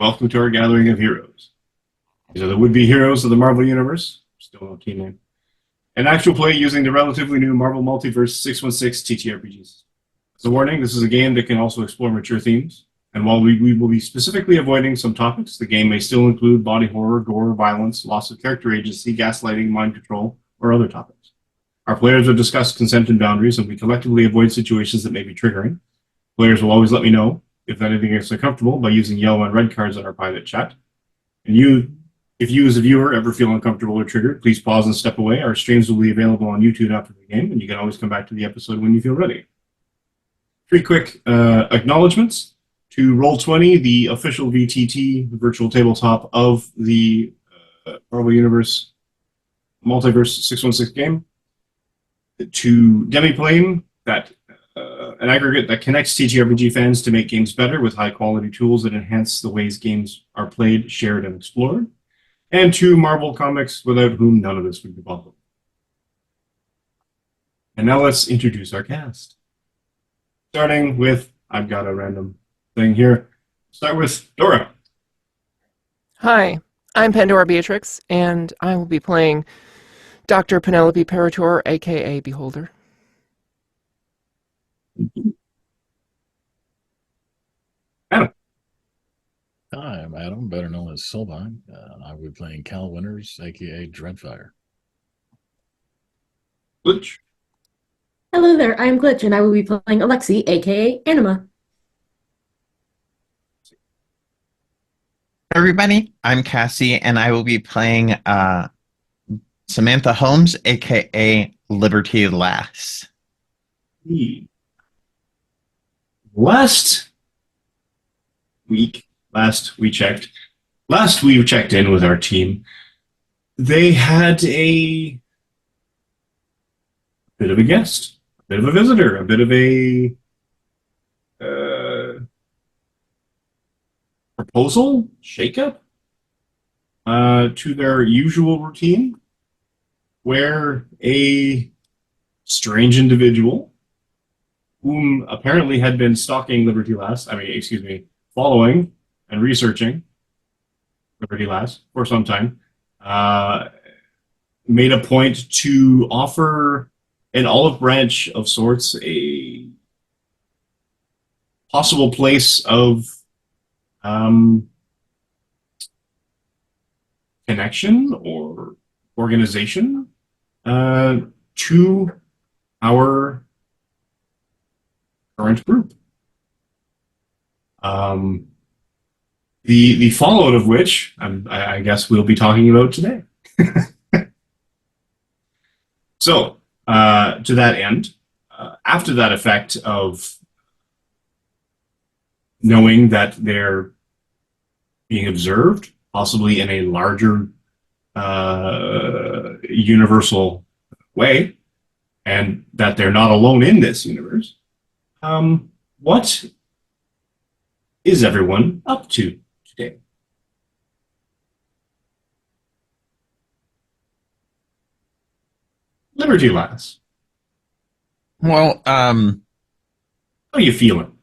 welcome to our gathering of heroes. These are the would-be heroes of the Marvel Universe, still no team name, an actual play using the relatively new Marvel Multiverse 616 TTRPGs. As a warning, this is a game that can also explore mature themes, and while we will be specifically avoiding some topics, the game may still include body horror, gore, violence, loss of character agency, gaslighting, mind control, or other topics. Our players will discuss consent and boundaries, and we collectively avoid situations that may be triggering. Players will always let me know if anything gets uncomfortable by using yellow and red cards in our private chat. And if you as a viewer ever feel uncomfortable or triggered, please pause and step away. Our streams will be available on YouTube after the game, and you can always come back to the episode when you feel ready. 3 quick acknowledgements. To Roll20, the official VTT virtual tabletop of the Marvel Universe Multiverse 616 game. To Demiplane, an aggregate that connects TTRPG fans to make games better with high-quality tools that enhance the ways games are played, shared, and explored. And to Marvel Comics, without whom none of this would be possible. And now let's introduce our cast. Starting with, I've got a random thing here. Start with Dora. Hi, I'm Pandora Beatrix, and I will be playing Dr. Penelope Parator, aka Beholder. Adam. Hi, I'm Adam, better known as Solvine. I will be playing Cal Winters, aka Dreadfire. Glitch. Hello there, I'm Glitch, and I will be playing Alexi, aka Anima. Everybody, I'm Cassie, and I will be playing Samantha Holmes, aka Liberty Lass. Last we checked in with our team. They had a bit of a guest, a bit of a visitor, a bit of a proposal, shakeup to their usual routine, where a strange individual, whom apparently had been stalking following and researching Liberty Lass for some time, made a point to offer an olive branch of sorts, a possible place of connection or organization to our current group. The fallout of which I guess we'll be talking about today. So, to that end, after that effect of knowing that they're being observed, possibly in a larger universal way, and that they're not alone in this universe, what is everyone up to today? Liberty Lass. Well, how are you feeling?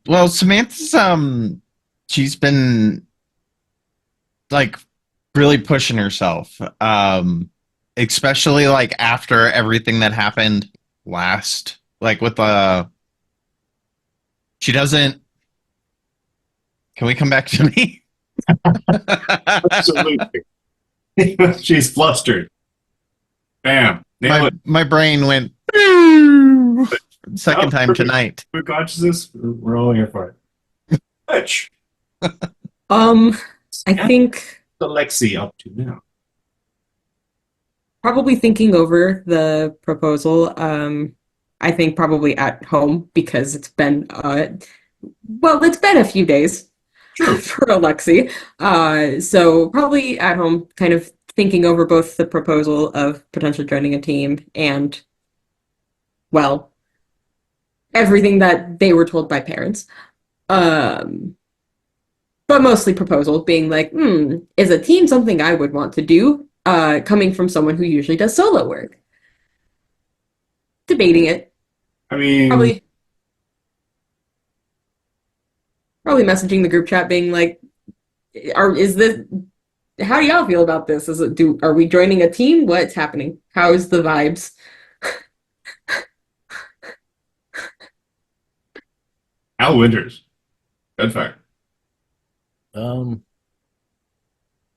Well, Samantha's she's been like really pushing herself. Especially like after everything that happened last, like with she doesn't. Can we come back to me? Absolutely. She's flustered. Bam. My brain went second time tonight. Good consciousness. We're all here for it. Which? I think Alexi up to now. probably thinking over the proposal. I think probably at home because it's been it's been a few days. True. For Alexi. So probably at home, kind of thinking over both the proposal of potentially joining a team and, well, everything that they were told by parents. But mostly proposal, being like, is a team something I would want to do? Coming from someone who usually does solo work. Debating it. I mean, Probably. Probably messaging the group chat being like, is this, how do y'all feel about this? Are we joining a team? What's happening? How's the vibes? Al Winters, Dreadfire. Um,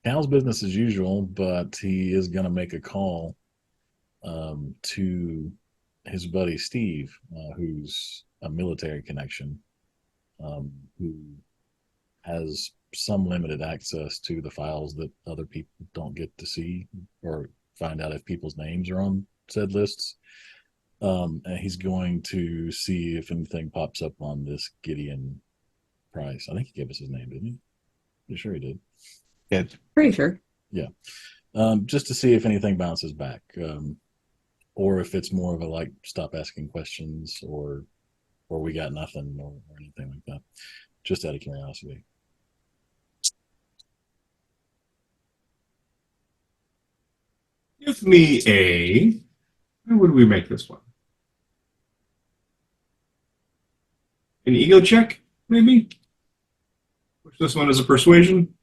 Cal's business as usual, but he is going to make a call to his buddy Steve, who's a military connection, who has some limited access to the files that other people don't get to see or find out if people's names are on said lists. And he's going to see if anything pops up on this Gideon Price. I think he gave us his name, didn't he? You sure he did? Yeah. Pretty sure. Yeah. Just to see if anything bounces back, or if it's more of a like stop asking questions, or we got nothing, or anything like that. Just out of curiosity. Give me a. How would we make this one? An ego check, maybe? Push this one as a persuasion.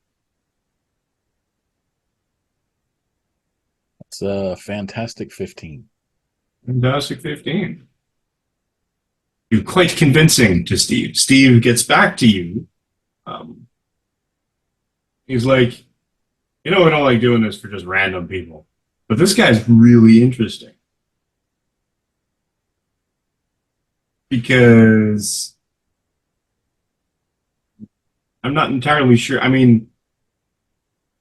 It's a fantastic 15. Fantastic 15. You're quite convincing to Steve. Steve gets back to you. He's like, I don't like doing this for just random people, but this guy's really interesting. Because I'm not entirely sure. I mean,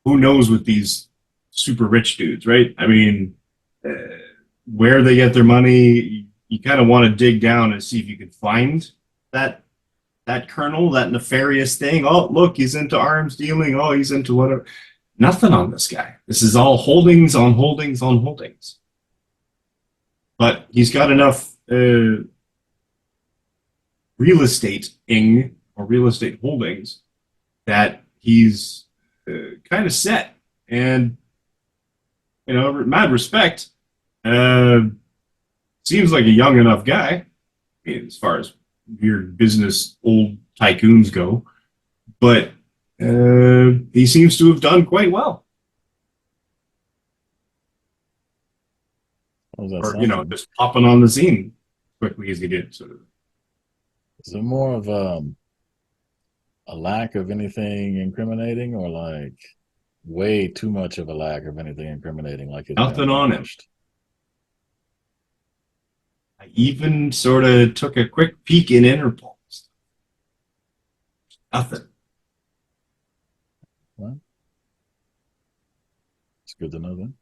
who knows with these super rich dudes, right? I mean, where they get their money, you kind of want to dig down and see if you can find that kernel, that nefarious thing. Oh, look, he's into arms dealing. Oh, he's into whatever. Nothing on this guy. This is all holdings on holdings on holdings. But he's got enough real estate-ing or real estate holdings that he's kind of set. And, mad respect, seems like a young enough guy, I mean, as far as weird business old tycoons go, but he seems to have done quite well. What was that Or, sound? just popping on the scene quickly as he did. Sort of. Is it more of a lack of anything incriminating, or like way too much of a lack of anything incriminating? Like it's Nothing been on him. punished? I even sort of took a quick peek in Interpol. Nothing. Well, it's good to know then.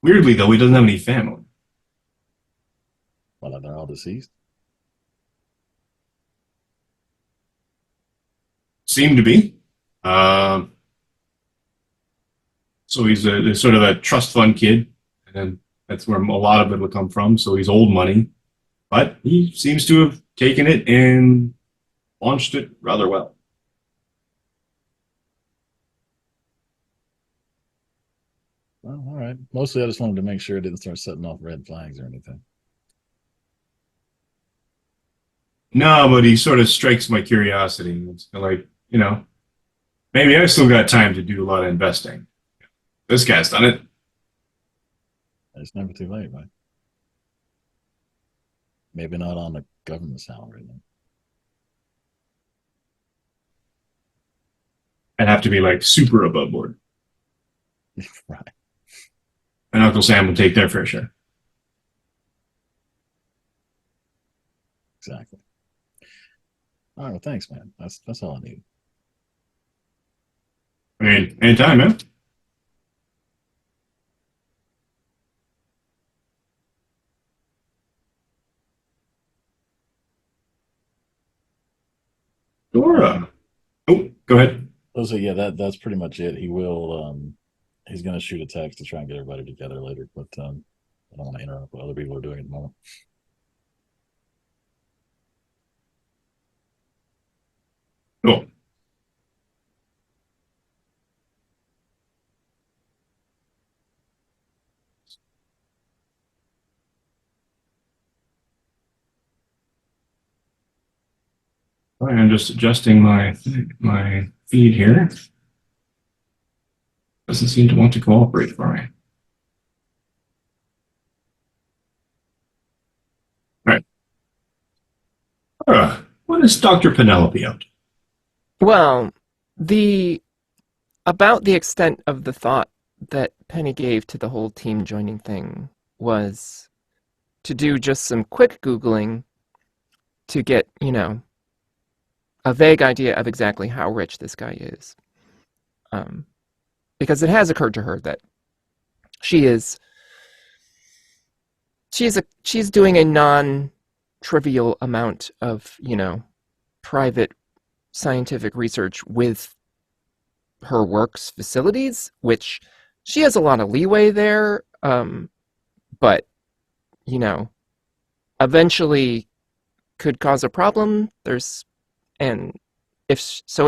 Weirdly, though, he doesn't have any family. Well, they're all deceased. Seem to be. So he's a sort of a trust fund kid, and that's where a lot of it will come from. So he's old money, but he seems to have taken it and launched it rather well. Well, all right. Mostly, I just wanted to make sure it didn't start setting off red flags or anything. No, but he sort of strikes my curiosity. It's like, maybe I've still got time to do a lot of investing. This guy's done it. It's never too late, right? Maybe not on the government salary then. I'd have to be like super above board. Right. And Uncle Sam will take their fair share. Exactly. All right. Well, thanks, man. That's all I need. I mean, anytime, man. Dora. Oh, go ahead. So yeah, that's pretty much it. He will he's gonna shoot a text to try and get everybody together later, but I don't want to interrupt what other people are doing at the moment. Cool. I'm just adjusting my feed here. Doesn't seem to want to cooperate for me. All right. What is Dr. Penelope up to? Well, about the extent of the thought that Penny gave to the whole team joining thing was to do just some quick Googling to get, a vague idea of exactly how rich this guy is. Because it has occurred to her that she's doing a non-trivial amount of, private scientific research with her work's facilities, which she has a lot of leeway there, but, eventually could cause a problem. If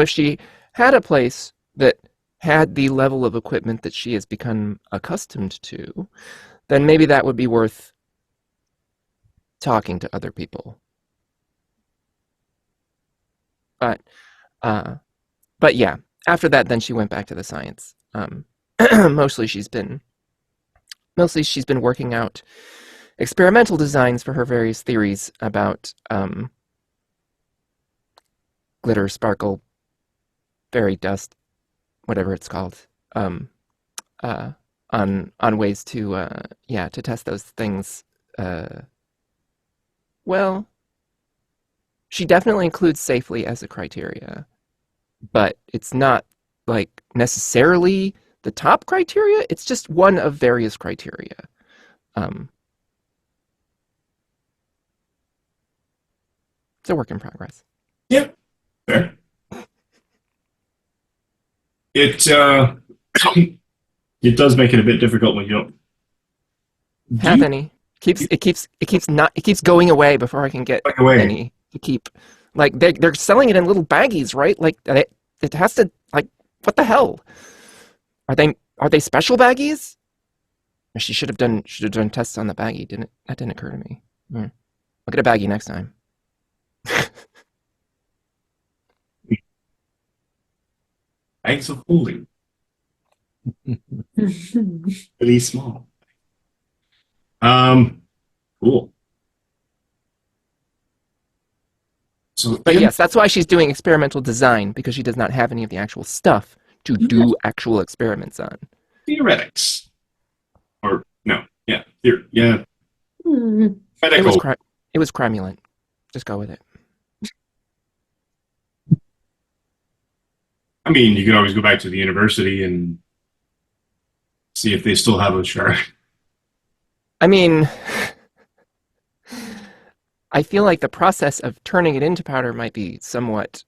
she had a place that had the level of equipment that she has become accustomed to, then maybe that would be worth talking to other people. But yeah, after that, then she went back to the science. Mostly she's been working out experimental designs for her various theories about glitter, sparkle, fairy dust, whatever it's called, on ways to test those things. Well, she definitely includes safely as a criteria, but it's not like necessarily the top criteria. It's just one of various criteria. It's a work in progress. Yep. Fair. It it does make it a bit difficult when you don't Have any. It keeps going away before I can get any to keep. Like they're selling it in little baggies, right? Like it has to, like, what the hell? Are they special baggies? She should have done tests on the baggie, didn't it? That didn't occur to me. I'll get a baggie next time. bags of holding. Really small. Cool. So, But yes, that's why she's doing experimental design, because she does not have any of the actual stuff to do actual experiments on. Theoretics. Or, no, yeah. Yeah. It was cremulent. Just go with it. I mean, you could always go back to the university and see if they still have a shard. I mean, I feel like the process of turning it into powder might be somewhat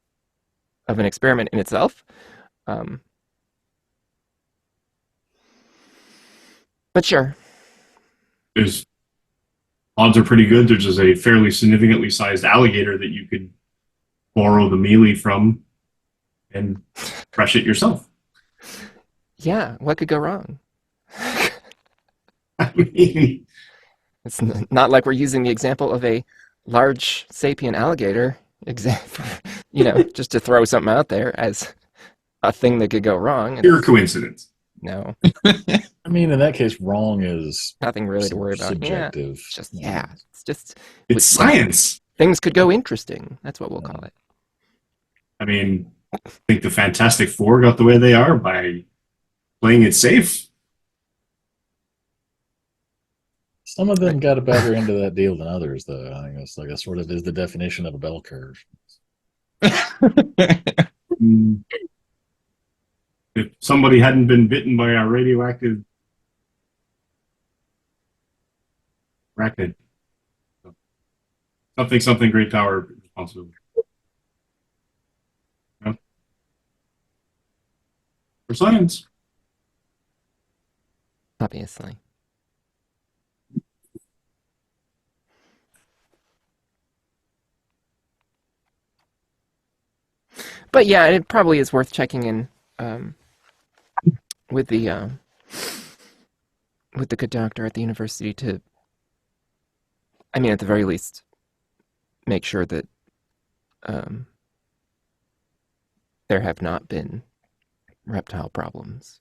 of an experiment in itself. But sure. Odds are pretty good. There's just a fairly significantly sized alligator that you could borrow the mealy from and fresh it yourself. Yeah, what could go wrong? I mean, it's not like we're using the example of a large sapient alligator, just to throw something out there as a thing that could go wrong. Pure coincidence. No. I mean, in that case, wrong is nothing really to worry about. Subjective. Yeah, it's science. Things could go interesting. That's what we'll call it. I mean, I think the Fantastic Four got the way they are by playing it safe. Some of them got a better end of that deal than others, though. I think it's like that sort of is the definition of a bell curve. If somebody hadn't been bitten by a radioactive arachnid, something great power responsibility. Yeah. For science. Obviously. But yeah, it probably is worth checking in with the good doctor at the university to, I mean, at the very least, make sure that there have not been reptile problems.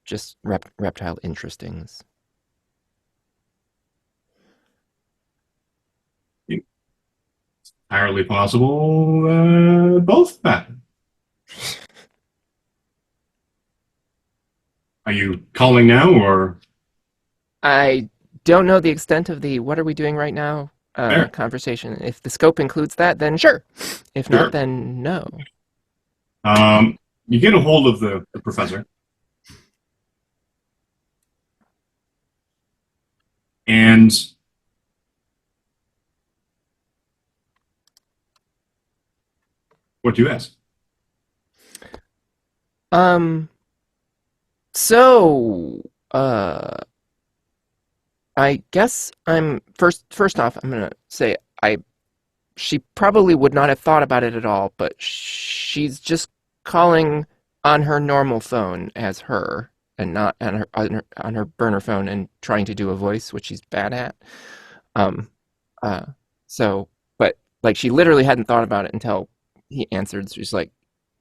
Just reptile interestings. Entirely possible both happen. Are you calling now, or? I don't know the extent of the what are we doing right now conversation. If the scope includes that, then sure. If Sure. not, then no. You get a hold of the professor. And what do you ask? So, I guess I'm first off, I'm gonna say she probably would not have thought about it at all, but she's just calling on her normal phone as her and not on her burner phone and trying to do a voice, which she's bad at. Uh, so, but like she literally hadn't thought about it until he answered. She's like,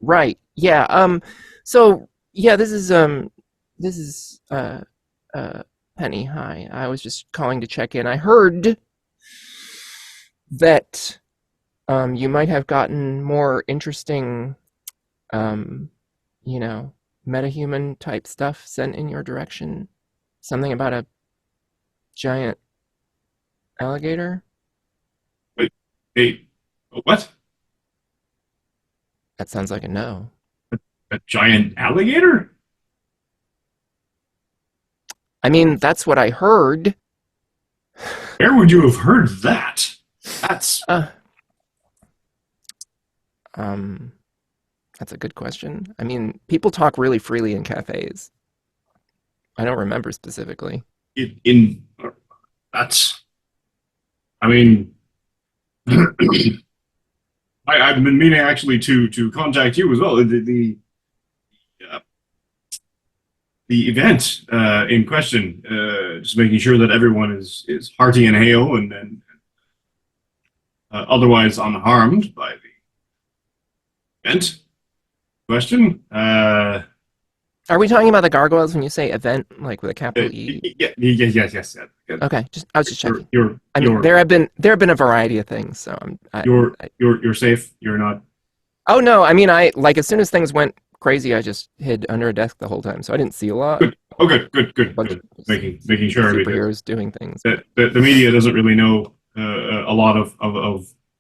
right, yeah, so yeah, this is Penny. Hi, I was just calling to check in. I heard that you might have gotten more interesting, you know, metahuman type stuff sent in your direction. Something about a giant alligator? A what? That sounds like a no. A giant alligator? I mean, that's what I heard. Where would you have heard that? That's That's a good question. I mean, people talk really freely in cafes. I don't remember specifically. that's. I mean, I've been meaning actually to contact you as well. The event in question, just making sure that everyone is hearty and hale and otherwise unharmed by the event question. Are we talking about the gargoyles when you say event, like with a capital E? Yes. Okay, I was just checking. I mean, there have been a variety of things, so you're safe. You're not. Oh no, I mean, like as soon as things went crazy, I just hid under a desk the whole time, so I didn't see a lot. Good. Oh, good. Making sure superheroes doing things. The media doesn't really know a lot of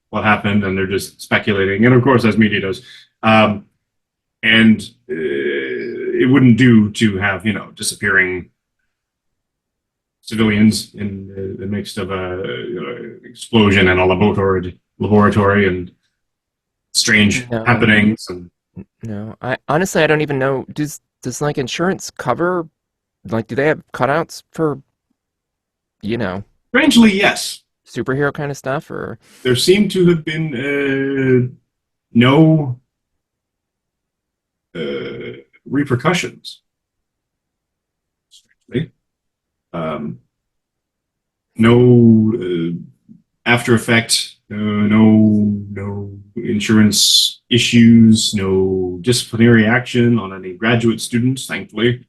what happened, and they're just speculating. And of course, as media does, and it wouldn't do to have disappearing civilians in the midst of a explosion in a laboratory and strange happenings. And no, I honestly don't even know. Does like insurance cover? Like, do they have cutouts for strangely, yes, superhero kind of stuff? Or there seem to have been no repercussions. Strangely, no after effect, no insurance issues, no disciplinary action on any graduate students, thankfully.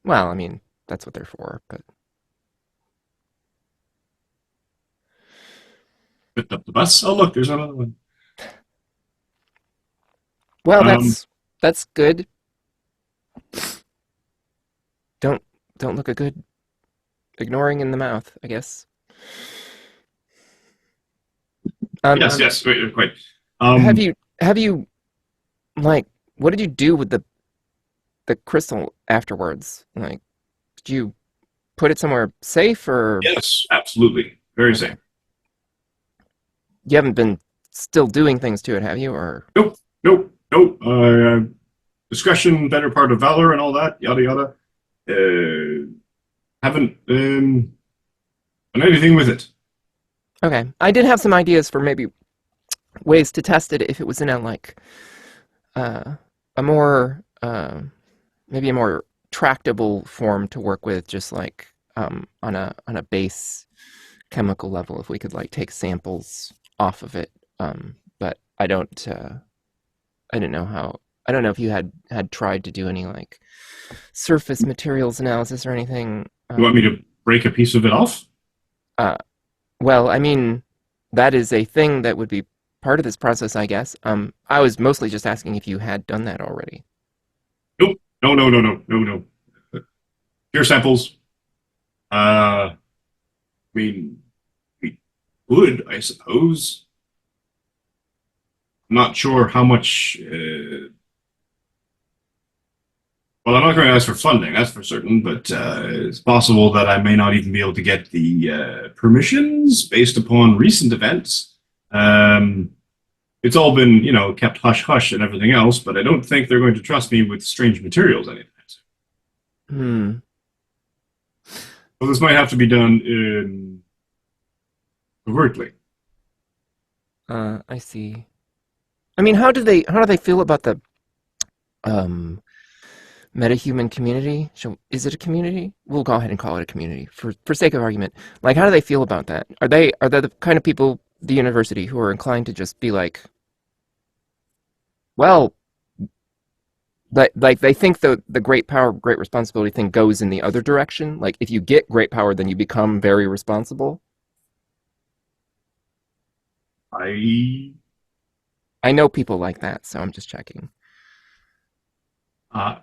Well, I mean, that's what they're for, but Picked up the bus. Oh, look, there's another one. Well, that's good. Don't look a good ignoring in the mouth, I guess. Yes, quite. Have you like what did you do with the crystal afterwards? Like, did you put it somewhere safe or? Yes, absolutely, very safe. You haven't been still doing things to it, have you? Or nope. Discretion, better part of valor, and all that, yada yada. Haven't done anything with it. Okay, I did have some ideas for maybe ways to test it if it was in a more maybe a more tractable form to work with, just like on a base chemical level, if we could like take samples off of it. But I don't I don't know how. I don't know if you had tried to do any like surface materials analysis or anything. You want me to break a piece of it off? Uh, well, I mean, that is a thing that would be part of this process, I guess. I was mostly just asking if you had done that already. Nope. No. Pure samples. I mean, we would, I suppose. I'm not sure how much. Well, I'm not going to ask for funding, that's for certain, but it's possible that I may not even be able to get the permissions based upon recent events. It's all been, kept hush hush and everything else, but I don't think they're going to trust me with strange materials anytime soon. So this might have to be done covertly. I see. I mean, how do they feel about the metahuman community? Is it a community? We'll go ahead and call it a community for sake of argument. Like, how do they feel about that? Are they the kind of people, the university, who are inclined to just be like, well, like they think the great power, great responsibility thing goes in the other direction? Like, if you get great power, then you become very responsible? I know people like that, so I'm just checking. I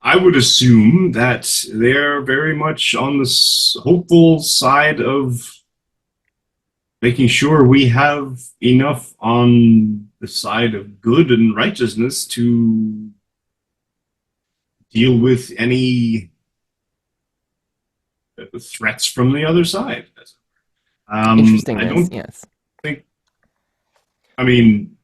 would assume that they're very much on the hopeful side of making sure we have enough on the side of good and righteousness to deal with any threats from the other side. Interestingness, yes. I mean,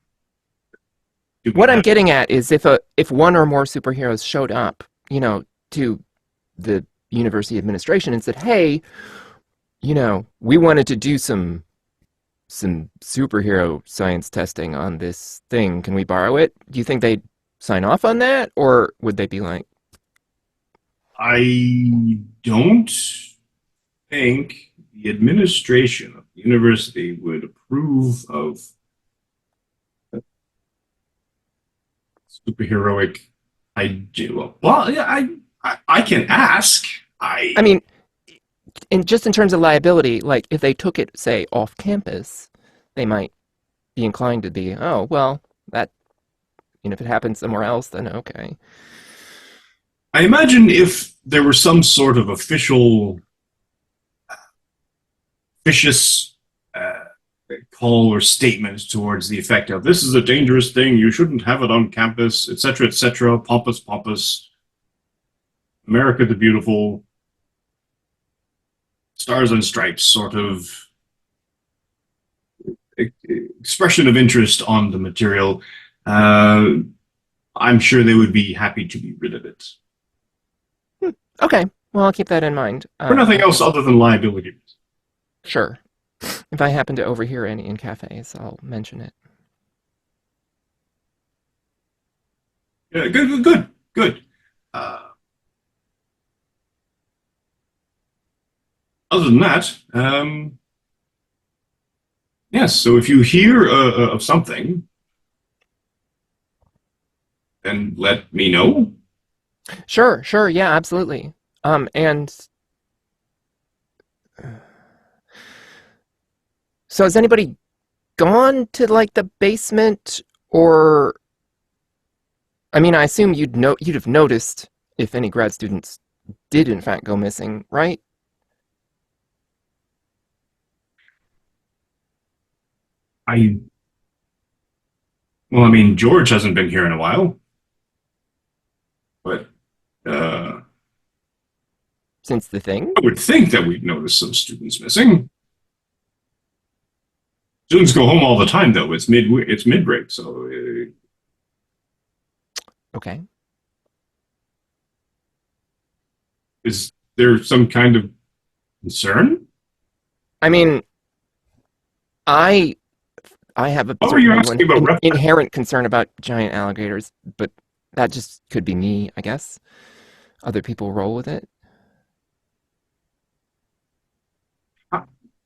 what I'm getting at is if one or more superheroes showed up, to the university administration and said, "Hey, we wanted to do some superhero science testing on this thing. Can we borrow it?" Do you think they'd sign off on that, or would they be like, I don't think the administration of the university would approve of superheroic idea. Well, yeah, I can ask. I mean, in terms of liability, like if they took it, say, off campus, they might be inclined to be, oh, well, that, if it happens somewhere else, then okay. I imagine if there were some sort of official vicious call or statement towards the effect of this is a dangerous thing, you shouldn't have it on campus, etc., pompous, America the Beautiful, Stars and Stripes sort of expression of interest on the material, I'm sure they would be happy to be rid of it. Okay, well, I'll keep that in mind. For nothing else other than liability. Sure. If I happen to overhear any in cafes, I'll mention it. Yeah, good. Other than that, yes, so if you hear of something, then let me know. Sure, yeah, absolutely. And so has anybody gone to like the basement, or I mean, I assume you'd have noticed if any grad students did in fact go missing, right? Well, I mean, George hasn't been here in a while, but since the thing? I would think that we'd notice some students missing. Students go home all the time, though. It's mid-break, so... Okay. Is there some kind of concern? I mean, I have a inherent concern about giant alligators, but that just could be me, I guess. Other people roll with it.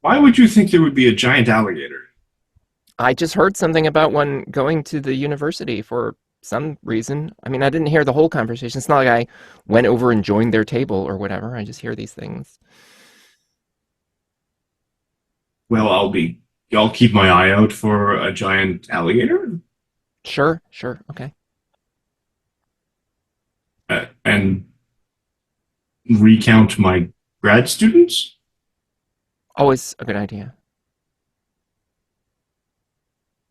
Why would you think there would be a giant alligator? I just heard something about one going to the university for some reason. I mean, I didn't hear the whole conversation. It's not like I went over and joined their table or whatever. I just hear these things. Well, I'll keep my eye out for a giant alligator. Sure, okay. And recount my grad students? Always a good idea.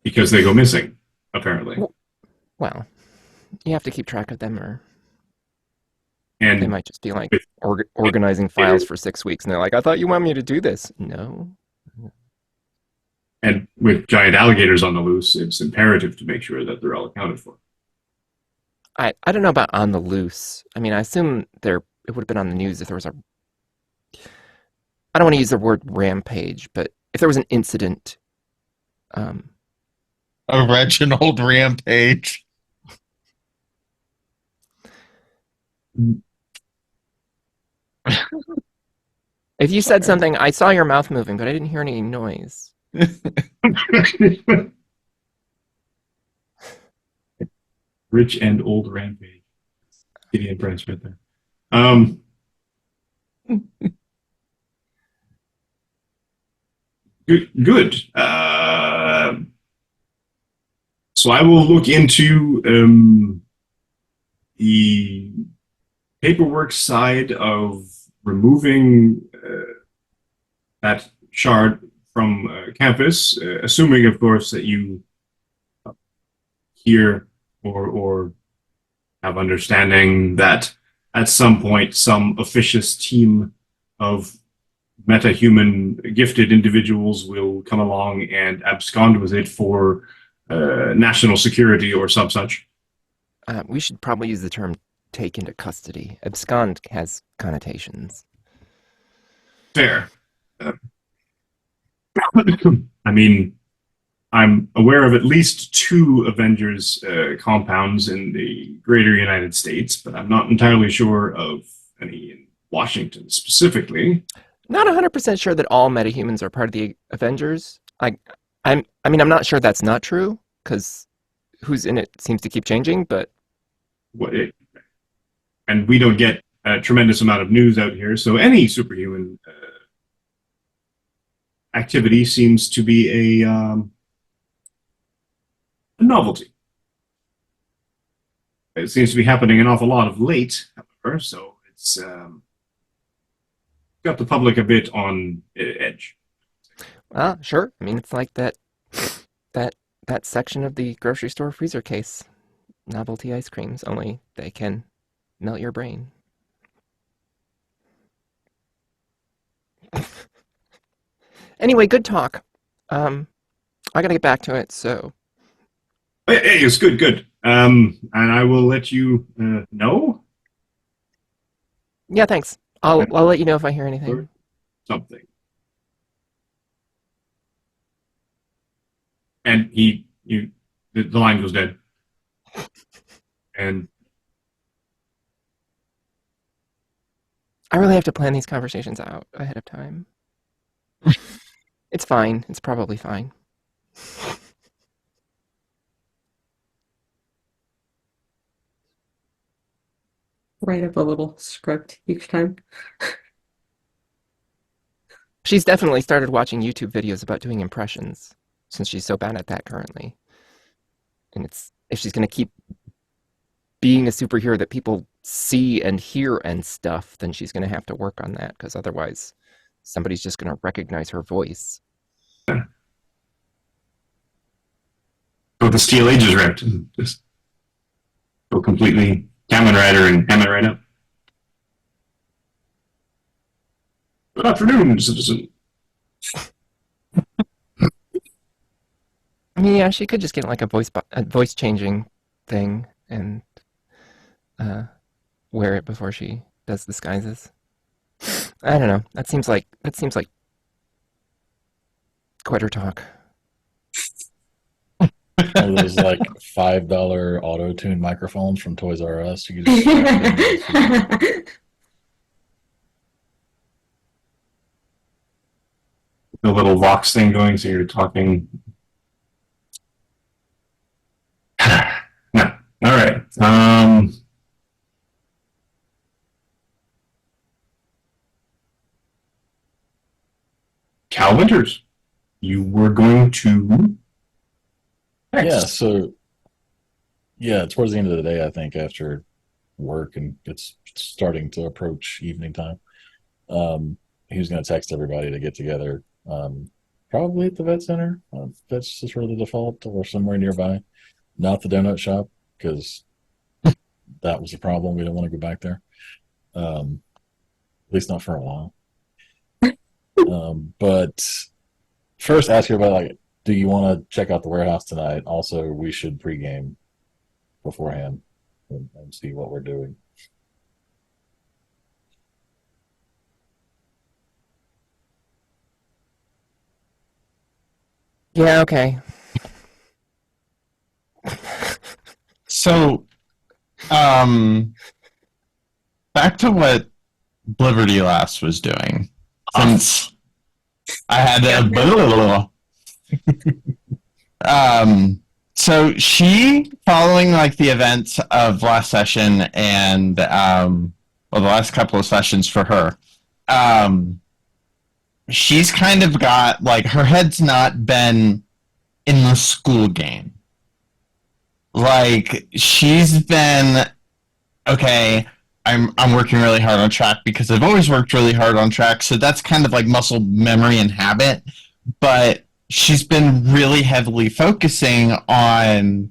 Because they go missing, apparently. Well, you have to keep track of them, or And they might just be like organizing files for 6 weeks, and they're like, I thought you want me to do this. No. And with giant alligators on the loose, it's imperative to make sure that they're all accounted for. I don't know about on the loose. I mean, I assume it would have been on the news if there was a... I don't want to use the word rampage, but if there was an incident... A Reginald rampage. If you said something, I saw your mouth moving, but I didn't hear any noise. Rich and old rampage. Gideon Price right there. Good. So I will look into the paperwork side of removing that shard from campus, assuming, of course, that you hear or have understanding that at some point some officious team of meta-human gifted individuals will come along and abscond with it for national security or some such. We should probably use the term take into custody. Abscond has connotations. Fair. I mean, I'm aware of at least 2 Avengers compounds in the greater United States, but I'm not entirely sure of any in Washington specifically. Not 100% sure that all metahumans are part of the Avengers. I'm not sure that's not true, because who's in it seems to keep changing, but... And we don't get a tremendous amount of news out here, so any superhuman activity seems to be a novelty. It seems to be happening an awful lot of late, however, so it's got the public a bit on edge. Well, sure. I mean, it's like that section of the grocery store freezer case. Novelty ice creams, only they can melt your brain. Anyway, good talk. I gotta get back to it, so... Hey, it's good. And I will let you know. Yeah, thanks. I'll let you know if I hear anything. Something. And the line goes dead. And I really have to plan these conversations out ahead of time. It's fine. It's probably fine. Write up a little script each time. She's definitely started watching YouTube videos about doing impressions, since she's so bad at that currently. And if she's going to keep being a superhero that people see and hear and stuff, then she's going to have to work on that, because otherwise somebody's just going to recognize her voice. So the Steel Age is ripped. Just go completely Kamen Rider and ham it right up. Good afternoon, citizen. I mean, yeah, she could just get like a voice changing thing and wear it before she does disguises. I don't know. That seems like quitter talk. One of those like $5 auto-tune microphones from Toys R Us. You can just The little Vox thing going, so you're talking All right. Cal Winters, you were going to. Next. Towards the end of the day, I think after work and it's starting to approach evening time, he was going to text everybody to get together, probably at the vet center. That's just sort of the default, or somewhere nearby, not the donut shop, because that was a problem. We don't want to go back there, at least not for a while. But first, ask everybody, like, do you want to check out the warehouse tonight? Also, we should pregame beforehand and see what we're doing. Yeah, okay. So, back to what Liberty Last was doing. Since I had so she, following like the events of last session and the last couple of sessions for her, she's kind of got like her head's not been in the school game. Like she's been okay. I'm working really hard on track because I've always worked really hard on track, so that's kind of like muscle memory and habit. But she's been really heavily focusing on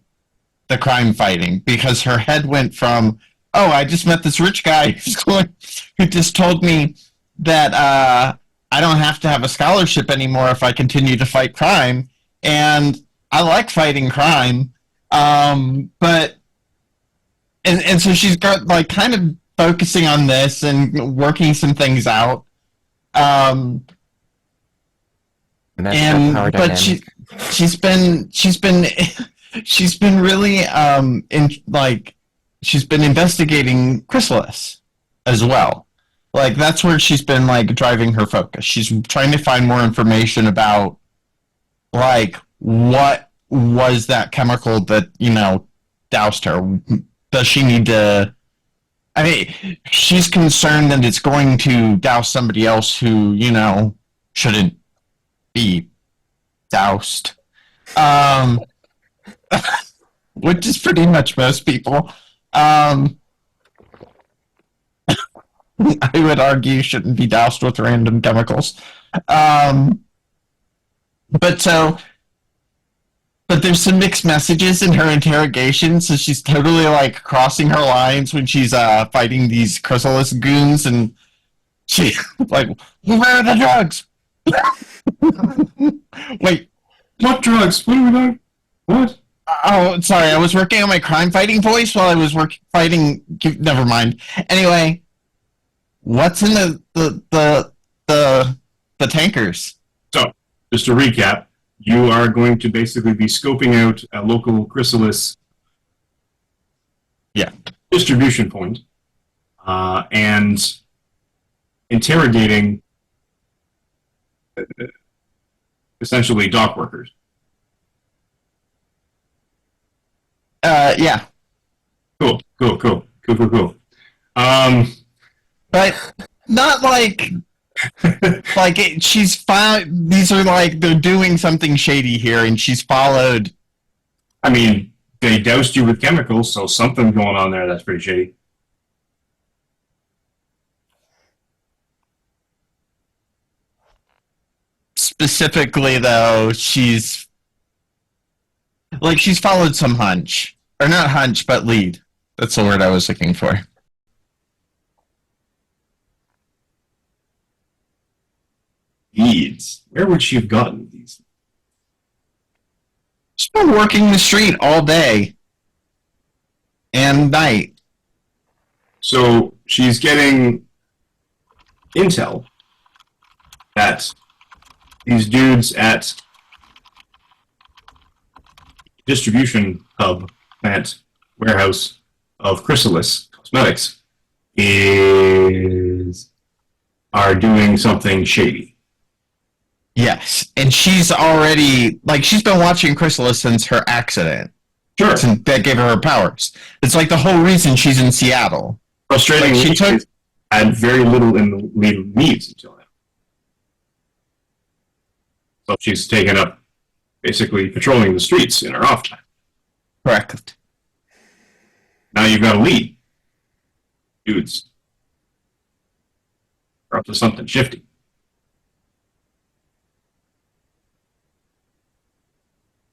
the crime fighting because her head went from, oh, I just met this rich guy who just told me that I don't have to have a scholarship anymore if I continue to fight crime, and I like fighting crime, but and so she's got like kind of focusing on this and working some things out. And that's And power but dynamic. she's been really she's been investigating Chrysalis as well. Like that's where she's been like driving her focus. She's trying to find more information about like what was that chemical that, you know, doused her. Does she need to, I mean, she's concerned that it's going to douse somebody else who, you know, shouldn't be doused. Which is pretty much most people. I would argue shouldn't be doused with random chemicals. But there's some mixed messages in her interrogation, so she's totally like crossing her lines when she's fighting these Chrysalis goons, and she like, where are the drugs? Wait, What drugs? What are we doing? What? oh, sorry, I was working on my crime fighting voice while I was fighting. Never mind. Anyway, what's in the tankers? So, just to recap, you are going to basically be scoping out a local Chrysalis distribution point, and interrogating essentially dock workers. Yeah. Cool. But not like she's found. These are like they're doing something shady here, and she's followed. I mean, they doused you with chemicals, so something going on there that's pretty shady. Specifically, though, she's followed some hunch, or not hunch, but lead. That's the word I was looking for. Leads. Where would she have gotten these? She's been working the street all day and night. So she's getting intel that these dudes at distribution hub plant warehouse of Chrysalis Cosmetics are doing something shady. Yes, and she's already she's been watching Chrysalis since her accident. Sure. That gave her powers. It's like the whole reason she's in Seattle. Frustrating. Like, she had very little in the leads until now. So she's taken up basically patrolling the streets in her off time. Correct. Now you've got a lead. Dudes are up to something shifty.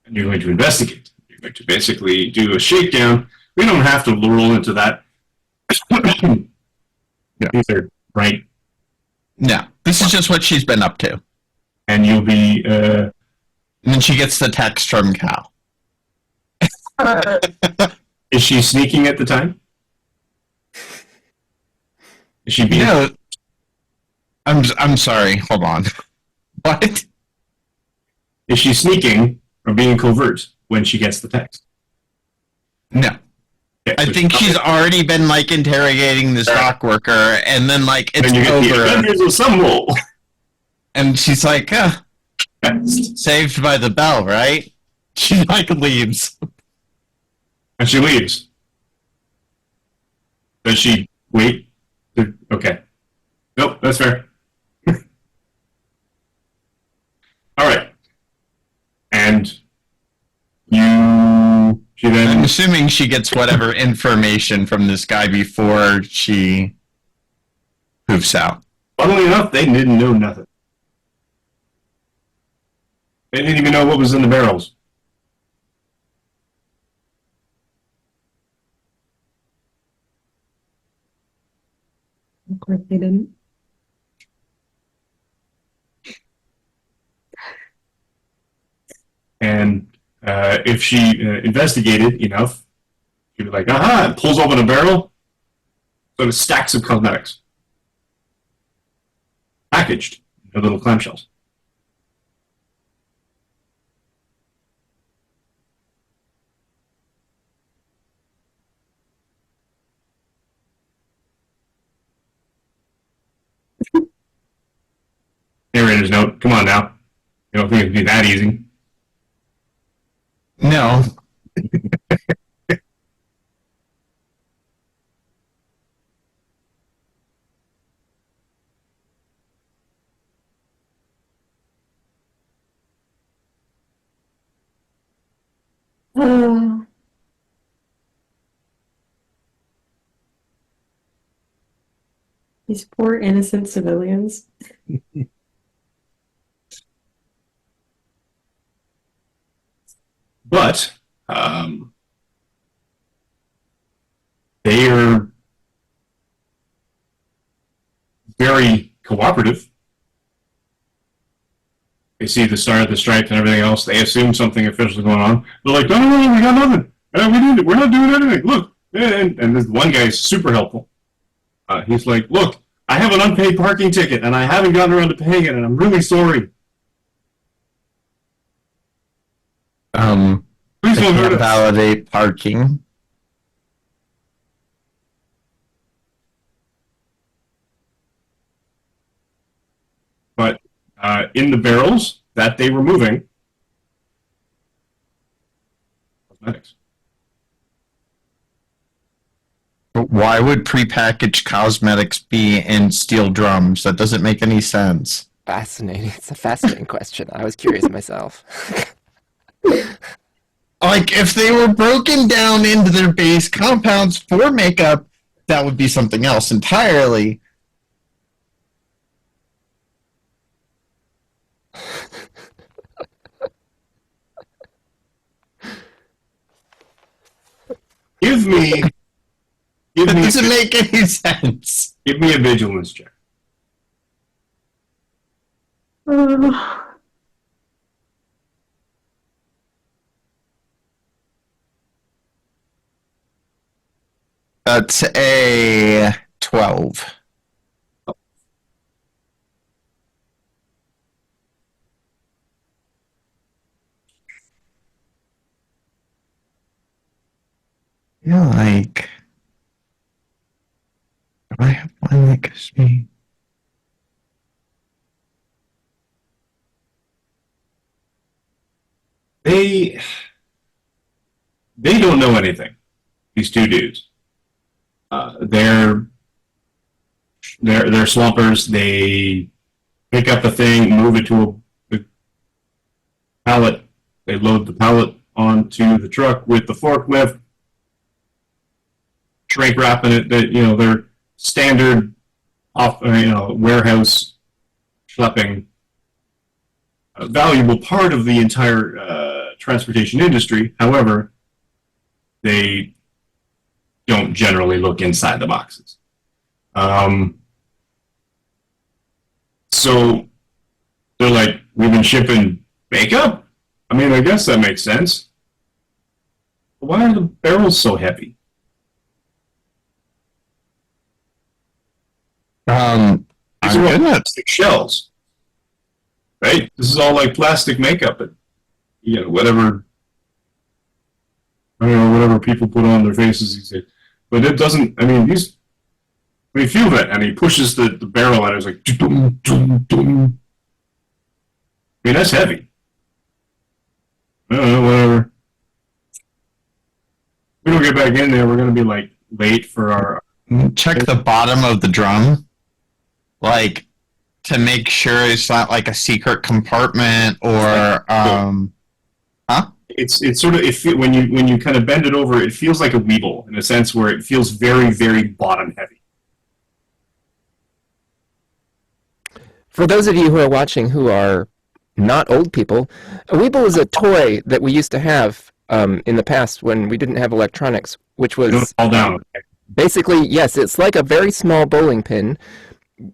And you're going to investigate. You're going to basically do a shakedown. We don't have to roll into that. Yeah. These are right. No, this is just what she's been up to. And you'll be. And then she gets the text from Cal. Is she sneaking at the time? Is she being? No. I'm sorry. Hold on. What? Is she sneaking or being covert when she gets the text? No. Okay, I think she's already been like interrogating this dock worker, and then like it's and you get the over, Avengers with some role. and she's like, saved by the bell, right? She like leaves. And she leaves. Does she wait? Okay. Nope, that's fair. All right. And she then. I'm assuming she gets whatever information from this guy before she poofs out. Funnily enough, they didn't know nothing. They didn't even know what was in the barrels. Of course they didn't. And if she investigated enough, she'd be like, aha, and pulls open a barrel, sort of stacks of cosmetics. Packaged in little clamshells. Narrator's note, come on now. You don't think it'd be that easy? No. These poor innocent civilians. But they are very cooperative. They see the star, the stripe, and everything else. They assume something official is going on. They're like, no, we got nothing. We're not doing anything. Look. And this one guy is super helpful. He's like, look, I have an unpaid parking ticket, and I haven't gotten around to paying it, and I'm really sorry. Please I don't hurt can't us. validate parking. But in the barrels that they were moving, cosmetics. But why would prepackaged cosmetics be in steel drums? That doesn't make any sense. Fascinating. It's a fascinating question. I was curious myself. Like, if they were broken down into their base compounds for makeup, that would be something else entirely. Give me That doesn't make any sense. give me a vigilance check. That's a 12. Yeah, like, do I have one that gives me? They they don't know anything. These two dudes. They're swampers. They pick up the thing, move it to a pallet. They load the pallet onto the truck with the forklift, shrink wrapping it. That their standard warehouse schlepping, a valuable part of the entire transportation industry. However, they don't generally look inside the boxes. So they're like, we've been shipping makeup? I mean, I guess that makes sense. But why are the barrels so heavy? I'm These are all good at plastic shells. Right? This is all like plastic makeup and whatever whatever people put on their faces these days. But it doesn't feel that, and he pushes the barrel and it's like dum, dum, dum. I mean, that's heavy. I don't know, whatever. We don't get back in there, we're gonna be like late for our check the bottom of the drum, like to make sure it's not like a secret compartment or It's sort of when you kind of bend it over, it feels like a Weeble in a sense where it feels very, very bottom heavy. For those of you who are watching who are not old people, a Weeble is a toy that we used to have in the past when we didn't have electronics, which It don't was fall down. basically, yes, it's like a very small bowling pin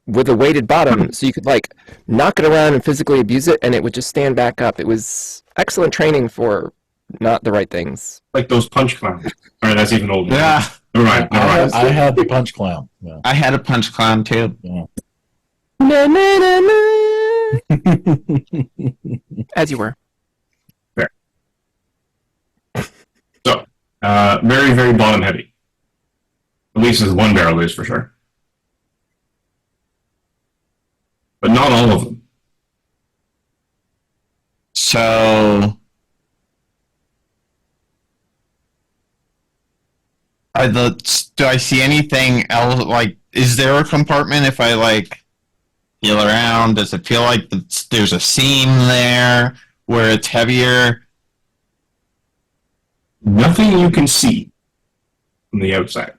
with a weighted bottom, so you could like knock it around and physically abuse it, and it would just stand back up. It was excellent training for not the right things. Like those punch clowns. All right, that's even older. yeah. Never mind. I had the punch clown. Yeah. I had a punch clown too. Yeah. Na, na, na, na. As you were. So, very, very bottom heavy. At least as one barrel is for sure. But not all of them. So do I see anything else? Like, is there a compartment if I like feel around? Does it feel like there's a seam there where it's heavier? Nothing you can see from the outside.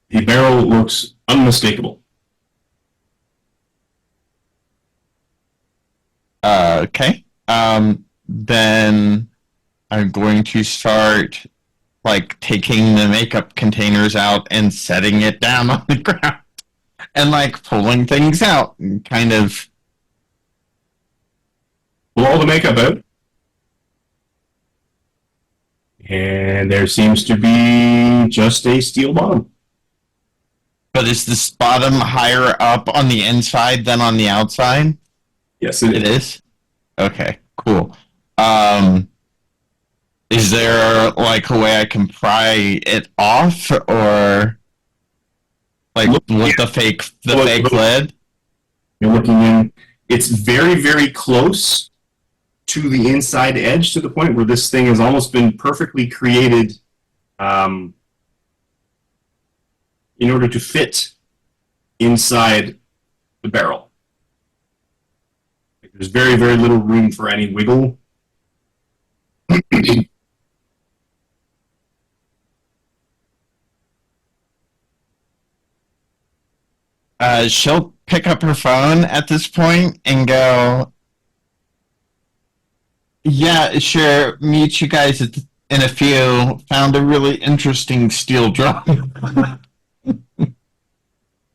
The barrel looks unmistakable. Okay. Then I'm going to start like taking the makeup containers out and setting it down on the ground and like pulling things out and kind of Pull all the makeup out. And there seems to be just a steel bottom. But is this bottom higher up on the inside than on the outside? Yes, it It is. is? Okay, cool. Is there like a way I can pry it off or like with the fake lid? You're looking in. It's very, very close to the inside edge to the point where this thing has almost been perfectly created in order to fit inside the barrel. There's very, very little room for any wiggle. She'll pick up her phone at this point and go, yeah, sure, meet you guys in a few. Found a really interesting steel drum.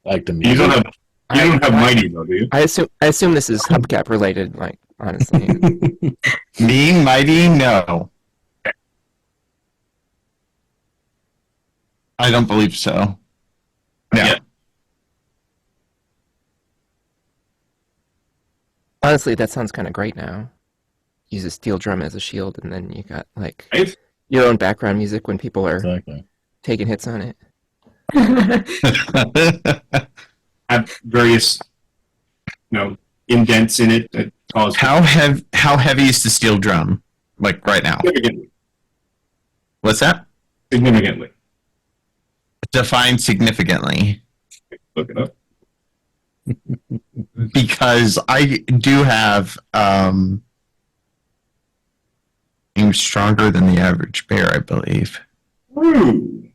Like the You music. don't have Mighty though, do you? I assume this is hubcap related, like, honestly. Me, Mighty, no. I don't believe so. No. Yeah. Honestly, that sounds kind of great now. Use a steel drum as a shield, and then you got, like, Right? your own background music when people are Exactly. taking hits on it. Have various, indents in it that cause. How heavy is the steel drum? Like right now. Significantly. What's that? Significantly. Define significantly. Look it up. Because I do have I'm stronger than the average bear, I believe. Ooh.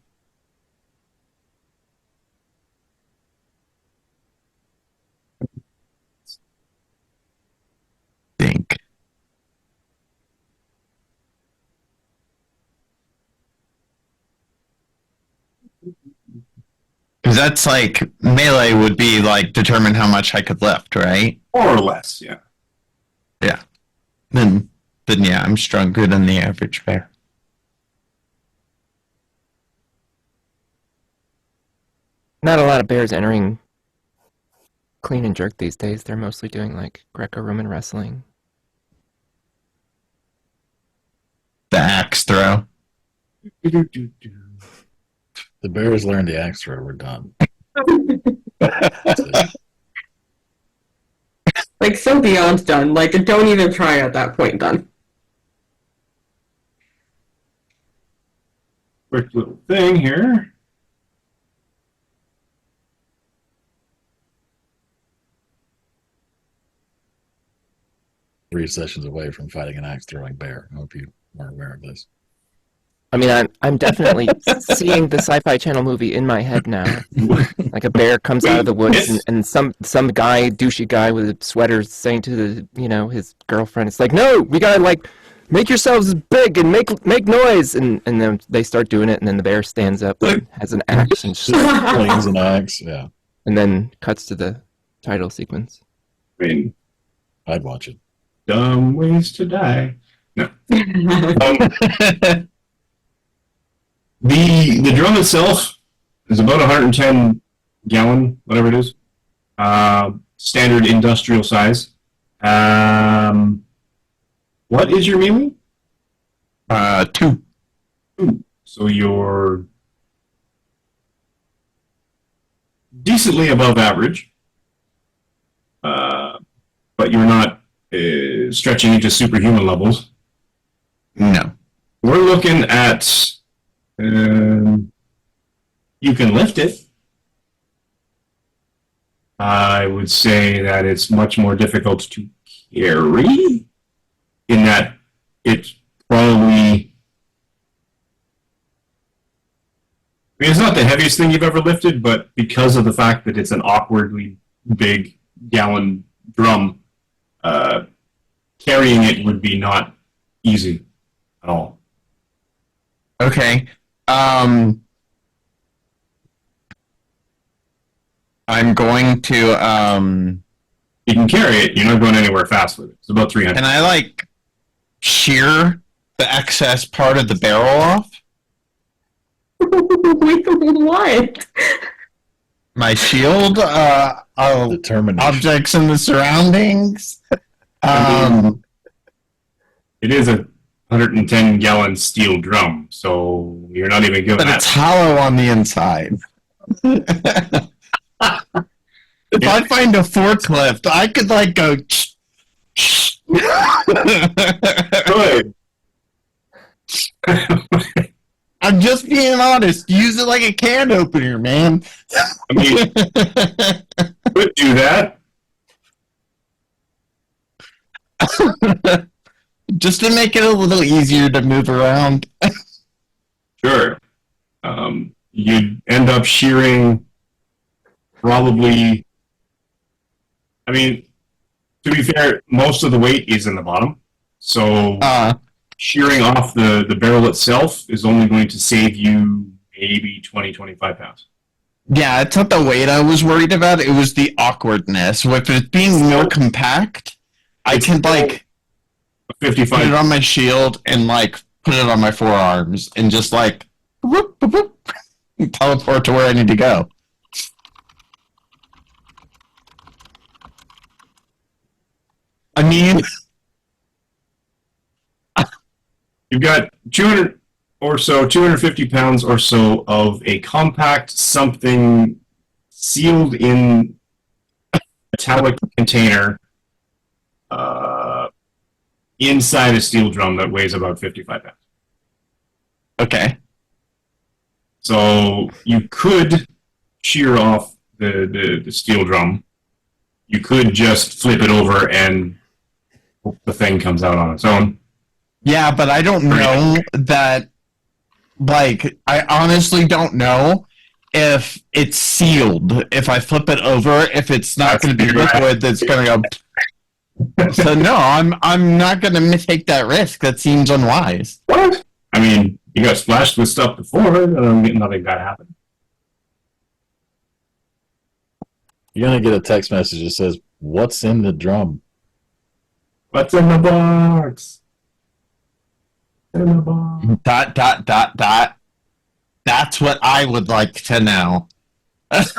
Think. Because that's like melee would be like determine how much I could lift, right? More or less, yeah. Yeah. Then yeah, I'm stronger than the average bear. Not a lot of bears entering clean and jerk these days. They're mostly doing like Greco-Roman wrestling. The axe throw. The Bears learned the axe throw. We're done. That's it. Like, so beyond done. Like, don't even try at that point done. Quick little thing here. Three sessions away from fighting an axe throwing bear. I hope you are aware of this. I mean, I'm definitely seeing the Sci-Fi Channel movie in my head now. Like a bear comes out of the woods, and some guy, douchey guy with a sweater, saying to the his girlfriend, "It's like, no, we gotta like make yourselves big and make noise," and then they start doing it, and then the bear stands up and has an axe and Swings an axe, yeah. and then cuts to the title sequence. I mean, I'd watch it. dumb ways to die. No. The drum itself is about 110 gallon, whatever it is. Standard industrial size. What is your melee? 2. So you're decently above average, but you're not stretching into superhuman levels. No. We're looking at you can lift it. I would say that it's much more difficult to carry, in that it's probably, I mean, it's not the heaviest thing you've ever lifted, but because of the fact that it's an awkwardly big gallon drum, carrying it would be not easy at all. Okay. I'm going to You can carry it. You're not going anywhere fast with it. It's about 300. can I like shear the excess part of the barrel off? Wait, what? My shield, Determination. objects in the surroundings. It is a 110 gallon steel drum, so you're not even going But it's hollow on the inside. If I find a forklift, I could like go. good. I'm just being honest. Use it like a can opener, man. I mean, could do that. Just to make it a little easier to move around. Sure. You'd end up shearing probably. I mean, to be fair, most of the weight is in the bottom, so shearing off the barrel itself is only going to save you maybe 20-25 pounds. Yeah, it's not the weight I was worried about. It was the awkwardness. With it being more compact, I can like put it 55. on my shield and like put it on my forearms and just like whoop, whoop, whoop, teleport to where I need to go. I mean, You've got 200 or so, 250 pounds or so of a compact something sealed in a metallic container inside a steel drum that weighs about 55 pounds. Okay. So you could shear off the steel drum. You could just flip it over and hope the thing comes out on its own. Yeah, but I don't know that. Like, I honestly don't know if it's sealed. If I flip it over, if it's not going to be liquid, that's going to go. So no, I'm not going to take that risk. That seems unwise. What? I mean, you got splashed with stuff before, nothing bad happened. You're gonna get a text message that says, "What's in the drum?" What's in the box? In the box. ... That's what I would like to know. That's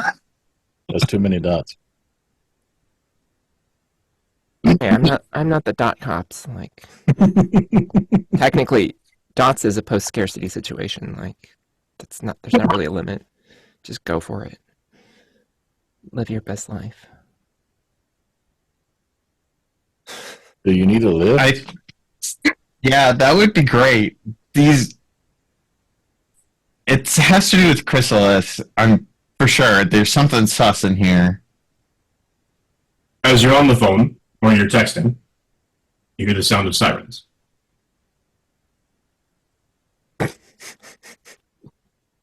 too many dots. Hey, I'm not the dot cops. Like, technically, dots is a post scarcity situation. Like, there's not really a limit. Just go for it. Live your best life. Do you need to live? Yeah, that would be great. It has to do with Chrysalis. I'm for sure. There's something sus in here. As you're on the phone or you're texting, you hear the sound of sirens.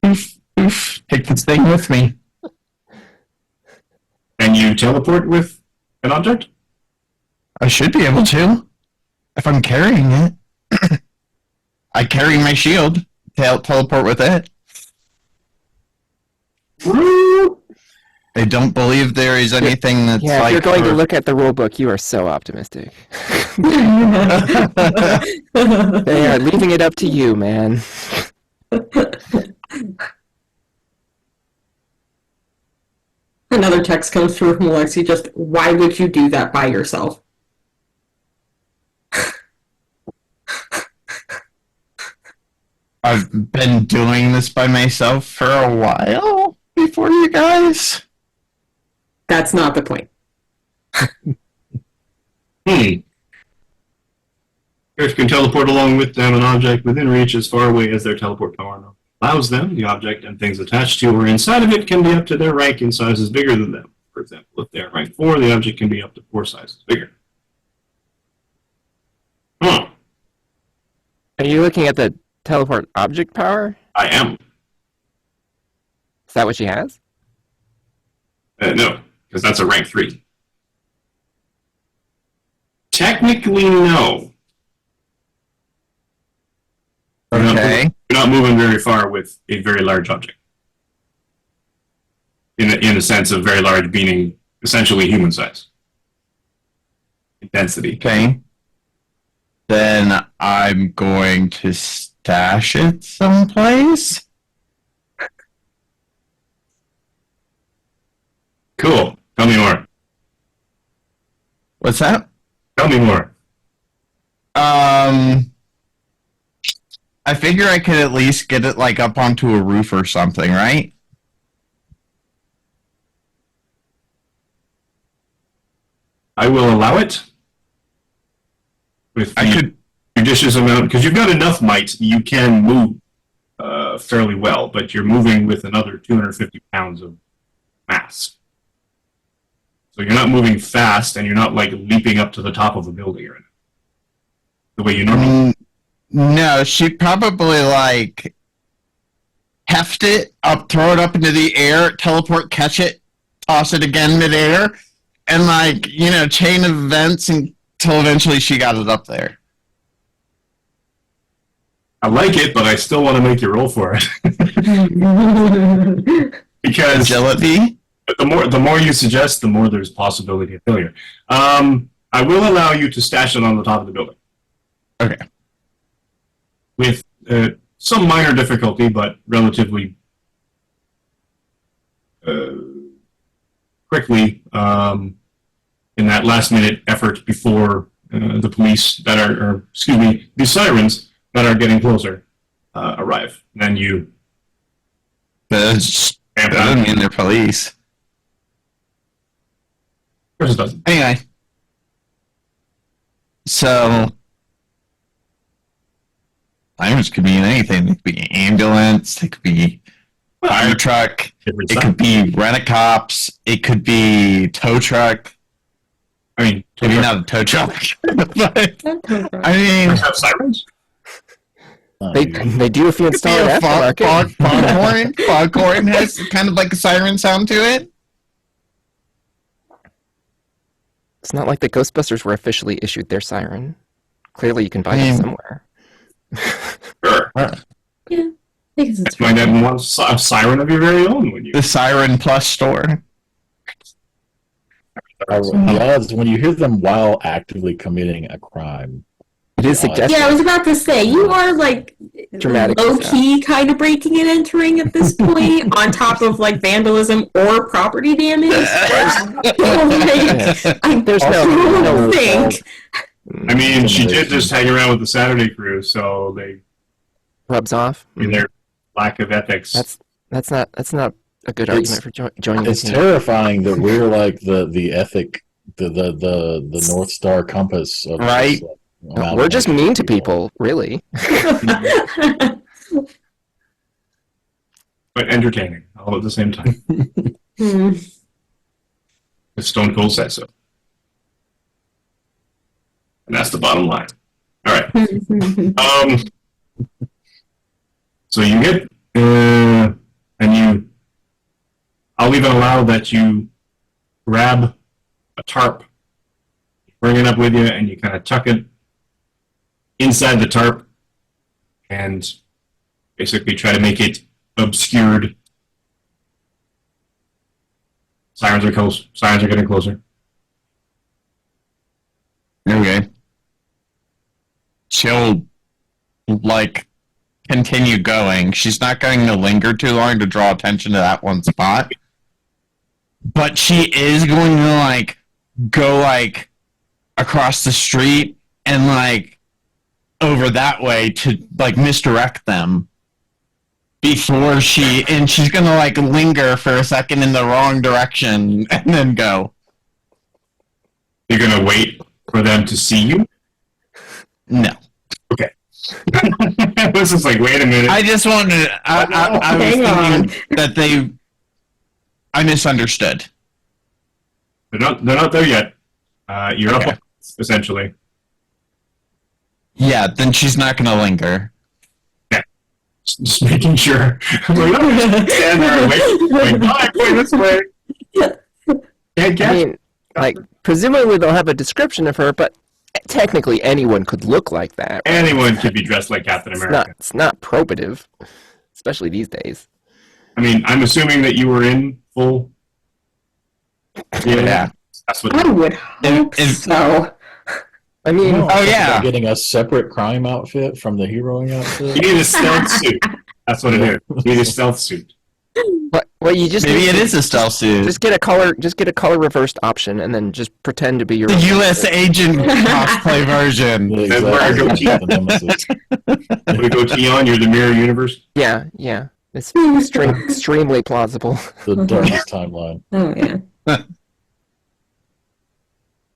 Oof. Take this thing with me. And you teleport with an object? I should be able to. If I'm carrying it. I carry my shield. Teleport with it. I don't believe there is anything that's yeah, if you're going to look at the rule book, you are so optimistic. They are leaving it up to you, man. Another text comes through from Alexi, just, why would you do that by yourself? I've been doing this by myself for a while before you guys. That's not the point. Players can teleport along with them an object within reach as far away as their teleport power allows them. The object and things attached to or inside of it can be up to their rank in sizes bigger than them. For example, if they are rank 4, the object can be up to 4 sizes bigger. Huh. Are you looking at the teleport object power? I am. Is that what she has? No, because that's a rank 3. Technically, no. Okay. You're not moving very far with a very large object. In the sense of very large meaning essentially human size. In density. Okay. Then I'm going to stash it someplace. Cool. Tell me more. What's that? Tell me more. I figure I could at least get it like up onto a roof or something, right? I will allow it. With the judicious amount, because you've got enough might, you can move fairly well, but you're moving with another 250 pounds of mass. So you're not moving fast, and you're not like leaping up to the top of a building or anything. The way you normally. No, she'd probably like heft it up, throw it up into the air, teleport, catch it, toss it again midair, and like, chain of events until eventually she got it up there. I like it, but I still want to make you roll for it. Because agility. The more you suggest, the more there's possibility of failure. I will allow you to stash it on the top of the building. Okay. With some minor difficulty, but relatively quickly in that last-minute effort before the police the sirens that are getting closer arrive. And then you... That doesn't mean they're police. Of course it doesn't. Anyway. So, Sirens could be in anything. They could be ambulance. They could be fire truck. It could be rent-a-cops. It could be tow truck. I mean, maybe not a tow truck, but I mean, have sirens. They do if you install an aftermarket. Foghorn. Foghorn has kind of like a siren sound to it. It's not like the Ghostbusters were officially issued their siren. Clearly, you can buy them somewhere. Sure. Yeah, I guess it's Might have one a siren of your very own when you. The Siren Plus store. The odds when you hear them while actively committing a crime. It is suggestive. Yeah, I was about to say, you are like Dramatic low-key kind of breaking and entering at this point, on top of like vandalism or property damage. There's no think. I mean, she did just hang around with the Saturday crew, so they, rubs off. in their lack of ethics. That's not a good argument for joining the It's team. terrifying that we're like the ethic, the North Star compass of Right. No, we're just mean to people, really. but entertaining all at the same time. Stone Cold said so. And that's the bottom line. All right. So you get, and I'll even allow that you grab a tarp, bring it up with you, and you kind of tuck it inside the tarp and basically try to make it obscured. Sirens are close. Sirens are getting closer. Okay. She'll like continue going. She's not going to linger too long to draw attention to that one spot. But she is going to like go like across the street and like over that way to like misdirect them before she's gonna like linger for a second in the wrong direction and then go. You're going to wait for them to see you? No. Okay. This is like, wait a minute. I just wanted I was thinking that I misunderstood. They're not there yet. You're up, essentially. Yeah, then she's not going to linger. Yeah. Just making sure. I'm like, no, stand there and wait. Like, going this way. Can't get. I mean, like, presumably they'll have a description of her, but technically anyone could look like that. Right? Anyone could be dressed like Captain America. It's not probative, especially these days. I mean, I'm assuming that you were in full. Yeah. That's what. I would hope so. I mean, They're getting a separate crime outfit from the heroing outfit. You need a stealth suit. That's what it is. You need a stealth suit. well, you just Maybe need it to- is a stealth suit. Just get a color reversed option, and then just pretend to be your The own U.S. character. agent cosplay version. That's where I go. The nemesis. With a goatee on, you're the mirror universe. Yeah. It's extremely plausible. The darkest timeline. Oh yeah.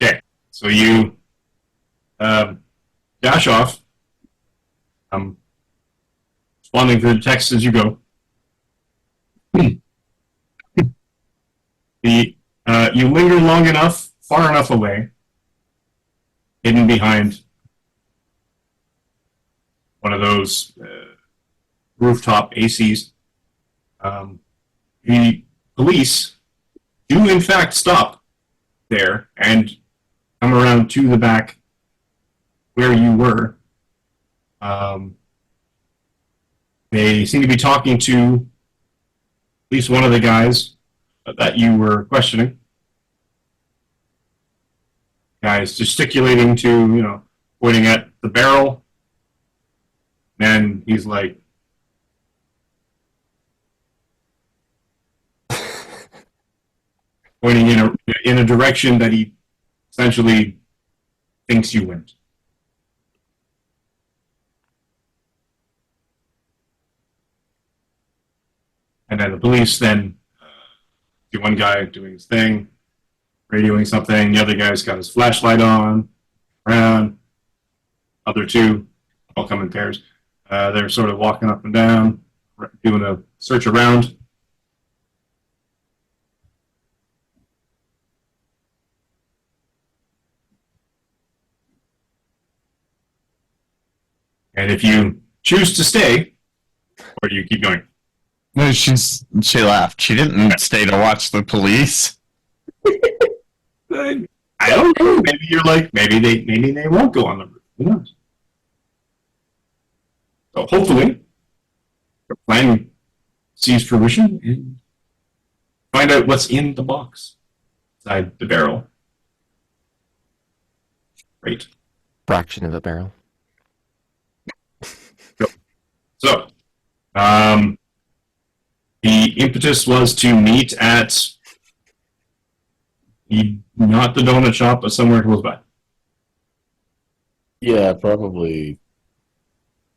Okay, so you dash off, responding to the text as you go. You linger long enough, far enough away, hidden behind one of those rooftop ACs. The police do in fact stop there and come around to the back where you were. They seem to be talking to at least one of the guys that you were questioning. Guys gesticulating to, pointing at the barrel. And he's like, pointing in a direction that he essentially thinks you went. And then the police then see one guy doing his thing, radioing something. The other guy's got his flashlight on, around. Other two all come in pairs. They're sort of walking up and down, doing a search around. And if you choose to stay, or do you keep going? No, she laughed. She didn't stay to watch the police. I don't know. Maybe you're like, maybe they won't go on the roof. Who knows? So hopefully, your plan sees fruition and find out what's in the box inside the barrel. Great. Fraction of a barrel. So, the impetus was to meet at not the donut shop, but somewhere close by. Yeah, probably.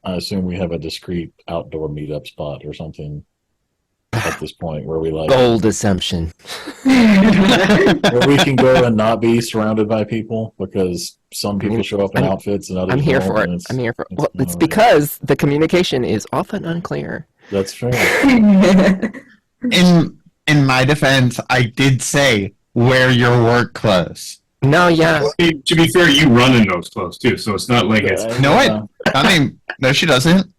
I assume we have a discrete outdoor meetup spot or something at this point where we like Bold assumption. where we can go and not be surrounded by people because some people show up in outfits and others I'm here don't, for it. and I'm here for it. Well, it's no, because the communication is often unclear. That's fair. In my defense, I did say wear your work clothes. No, yeah. To be fair, you run in those clothes too, so it's not like it's. No, no, she doesn't.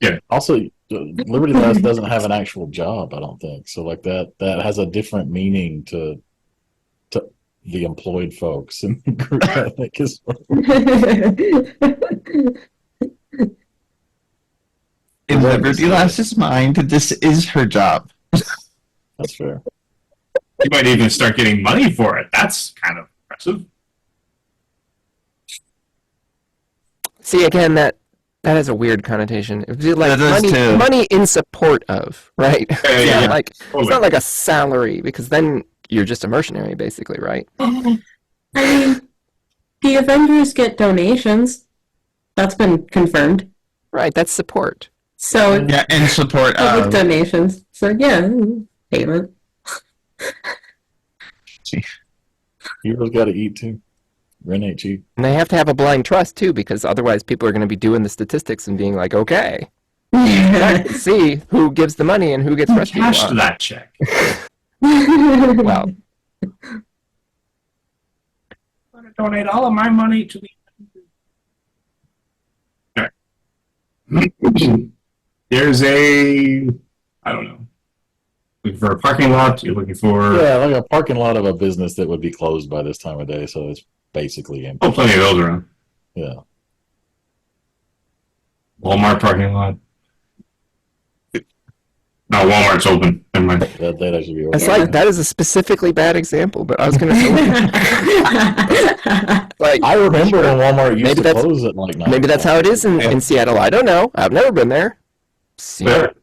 Okay. Also, Liberty Lass doesn't have an actual job, I don't think. So like that has a different meaning to the employed folks in the group, I think is In Liberty Lass's mind, this is her job. that's fair. You might even start getting money for it. That's kind of impressive. See, again, that has a weird connotation. It would be like That does too. money in support of, right? Yeah. Like Totally. it's not like a salary because then you're just a mercenary, basically, right? I mean, the Avengers get donations. That's been confirmed. Right, that's support. So it's Yeah, in support public of. donations. So yeah, payment. Heroes got to eat too. Rent ain't cheap. And they have to have a blind trust too, because otherwise people are going to be doing the statistics and being like, okay, see who gives the money and who gets rescued. Cashed that check. Well, I'm going to donate all of my money to the. All right. There's I don't know. Looking for a parking lot. You're looking for. Yeah, like a parking lot of a business that would be closed by this time of day, so it's basically empty. Oh, plenty of those around. Yeah. Walmart parking lot. No, Walmart's open. Never mind. That'd actually be it's okay. like that is a specifically bad example, but I was going to say, like, I remember when Walmart used Maybe to that's- close at like 9 maybe that's how it is in Seattle. I don't know. I've never been there. There.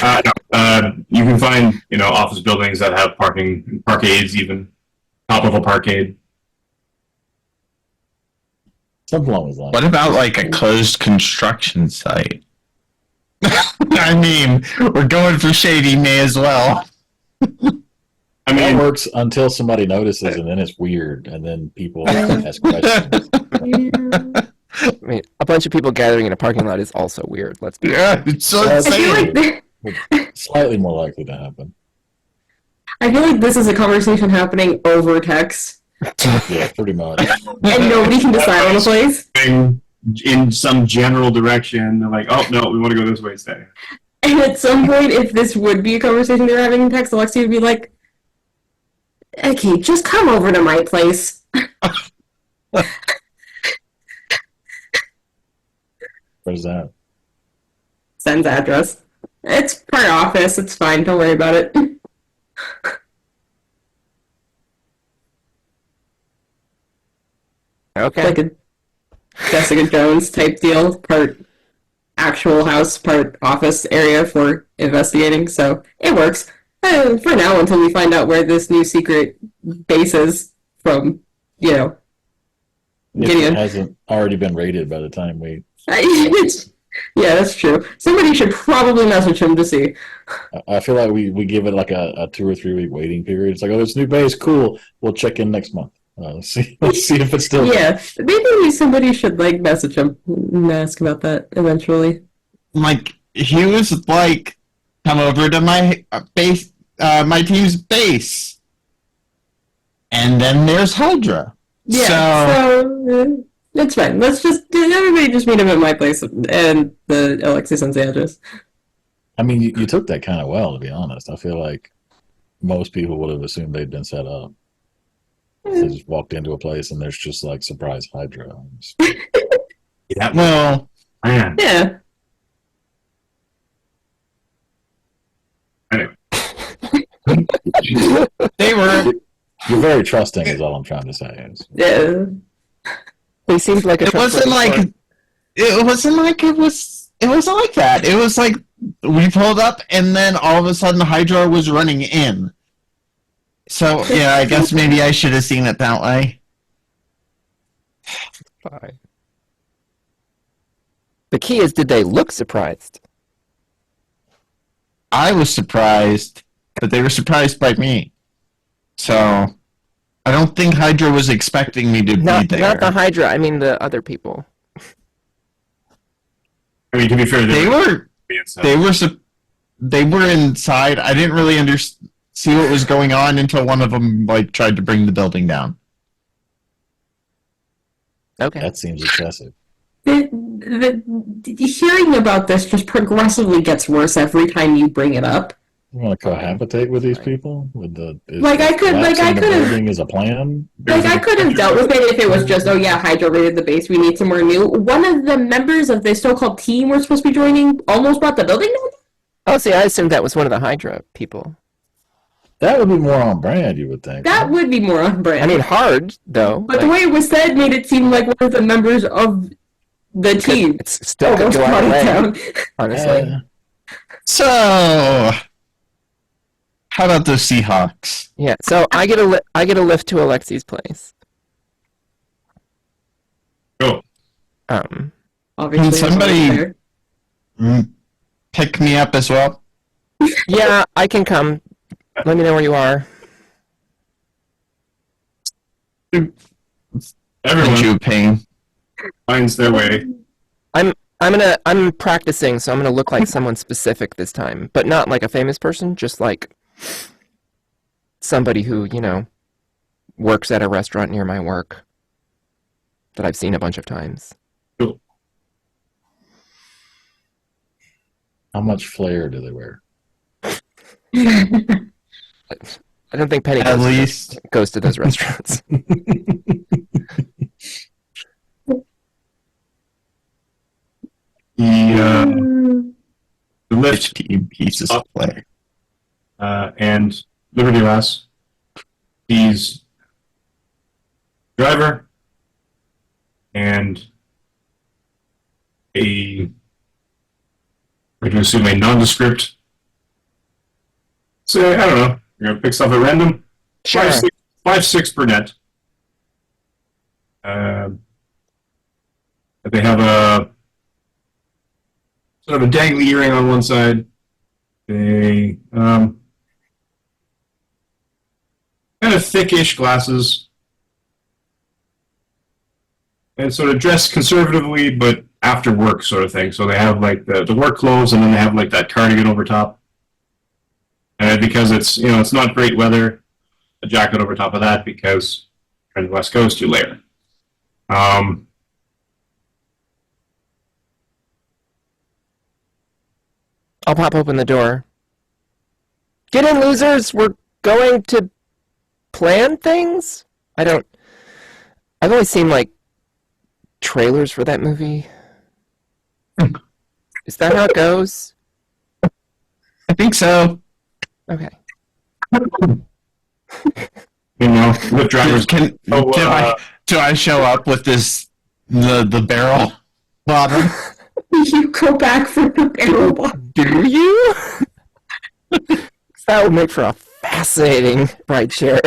No, you can find office buildings that have parkades, even top of a parkade. Something along those lines. What about like a closed construction site? I mean, we're going for shady, may as well. I That mean, works until somebody notices, and then it's weird, and then people ask questions. I mean, a bunch of people gathering in a parking lot is also weird. Let's be Yeah, it's so That's- I feel insane. like Slightly more likely to happen. this is a conversation happening over text, Yeah, pretty much. and nobody can decide on a place. in some general direction, they're like, "Oh no, we want to go this way instead." And at some point, if this would be a conversation they were having in text, Alexia would be like, "Okay, just come over to my place." Where's that? Sends address. It's her office. It's fine. Don't worry about it. okay. Like a Jessica Jones type deal, part actual house, part office area for investigating. So it works for now until we find out where this new secret base is from. If Gideon. it hasn't already been raided by the time we... Yeah, that's true. Somebody should probably message him to see. I feel like we give it like a 2 or 3 week waiting period. It's like, oh, it's new base, cool. We'll check in next month. Let's see if it's still. Yeah, maybe somebody should like message him and ask about that eventually. Like he was like, come over to my base, my team's base, and then there's Hydra. Yeah, so it's fine. Let's just everybody just meet him at my place and the Alexis Sensei address. I mean, you took that kind of well, to be honest. I feel like most people would have assumed they'd been set up. They just walked into a place and there's just like surprise Hydra. Yeah. Well, Man. Yeah. Anyway. they were. You're very trusting, is all I'm trying to say. Yeah. He seemed like a It wasn't like. trustworthy It wasn't like it was. It wasn't like that. It was like we pulled up, and then all of a sudden, Hydra was running in. So yeah, I guess maybe I should have seen it that way. Fine. The key is, did they look surprised? I was surprised, but they were surprised by me. So I don't think Hydra was expecting me to be Not there. the Hydra. I mean the other people. I mean, to be fair, They were inside. they were inside. I didn't really see what was going on until one of them like tried to bring the building down. Okay. That seems excessive. The hearing about this just progressively gets worse every time you bring it up. You want to cohabitate with these people? With the I could have building as a plan. I could have dealt with it if it was just, oh yeah, Hydra raided the base, we need somewhere new. One of the members of the so-called team we're supposed to be joining almost brought the building down. Oh, see, I assumed that was one of the Hydra people. That would be more on brand, you would think. That would be more on brand. I mean, hard though. but the way it was said made it seem like one of the members of the team It's still could almost go brought either it way, down. honestly. So how about those Seahawks? Yeah. So I get a lift to Alexi's place. Go. Obviously, Can somebody- I'm there. Pick me up as well. Yeah, I can come. Let me know where you are. Everyone You pain. finds their way. I'm practicing, so I'm gonna look like someone specific this time, but not like a famous person, just like somebody who, works at a restaurant near my work that I've seen a bunch of times. Cool. How much flair do they wear? I don't think Penny At least goes to those restaurants. The lift 15 pieces of play. and Liberty Lass. He's driver and we're going to assume a nondescript. So I don't know. You're going to pick stuff at random. Sure. 5'6" brunette. They have a sort of a dangly earring on one side. They kind of thickish glasses, and sort of dressed conservatively, but after work sort of thing. So they have like the work clothes, and then they have like that cardigan over top. And because it's not great weather, a jacket over top of that because you're in the West Coast, you layer. I'll pop open the door. Get in, losers! We're going to plan things? I've only seen, like, trailers for that movie. Is that how it goes? I think so. Okay. Lift drivers. Do I show up with the barrel bottom? You go back for the barrel bomb. Do you? That would make for a fascinating ride share.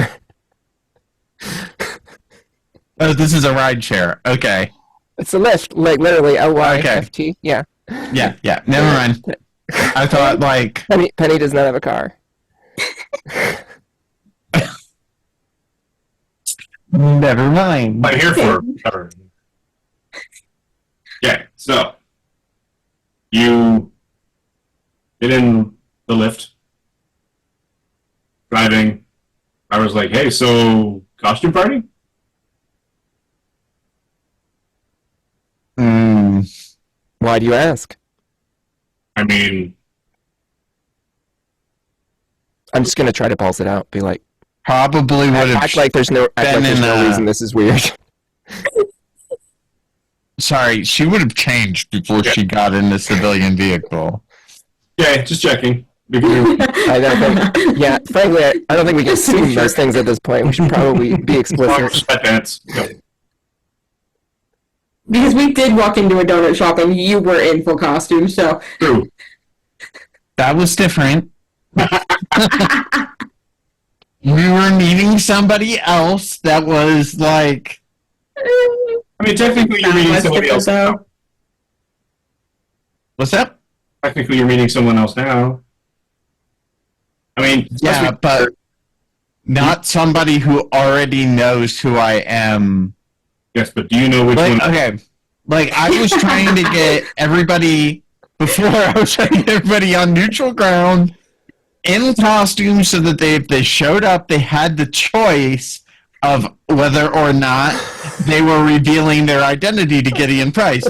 Oh, this is a ride share. Okay. It's a lift, like literally L-Y-F-T. Yeah. Yeah. Never mind. I thought like Penny does not have a car. Never mind. I'm here for cover. Okay, so you get in the lift, driving. I was like, "Hey, so costume party?" Why do you ask? I mean, I'm just gonna try to balls it out. Be like, Probably would have. act like there's no reason this is weird. Sorry, she would have changed before she got in the civilian vehicle. okay, just checking. Because I don't think. Yeah, frankly, I don't think we can assume those things at this point. We should probably be explicit. sweatpants. Yep. Because we did walk into a donut shop and you were in full costume, so. True. That was different. We were meeting somebody else that was like. I mean, technically, you're meeting somebody else now. What's that? Technically, you're meeting someone else now. I mean, Yeah, but not somebody who already knows who I am. yes, but do you know which one? Okay, like I was trying to get everybody before. I was trying to get everybody on neutral ground in costume, so that if they showed up, they had the choice of whether or not they were revealing their identity to Gideon Price.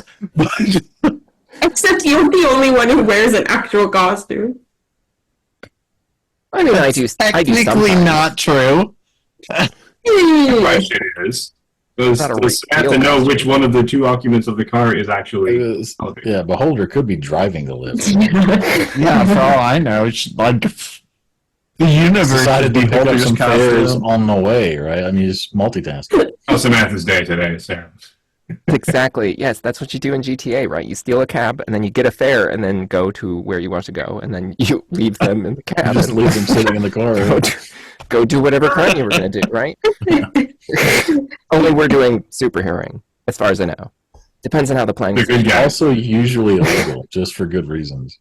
Except you're the only one who wears an actual costume. I mean, I do. Technically sometimes. not true. Question is, does Not a Samantha real know costume. which one of the two occupants of the car is actually? Yeah, Beholder could be driving the lift. Yeah, for all I know, it's like the universe Decided to pick up Beholder's some fares costume. on the way, right? I mean, just multitasking. Oh, Samantha's day today, Sarah. Exactly. Yes, that's what you do in GTA, right? You steal a cab, and then you get a fare, and then go to where you want to go, and then you leave them in the cab Just and leave them sitting in the car. go do whatever crime you were going to do, right? Only we're doing superheroing, as far as I know. Depends on how the plan The goes. good guy. Also, usually illegal, just for good reasons.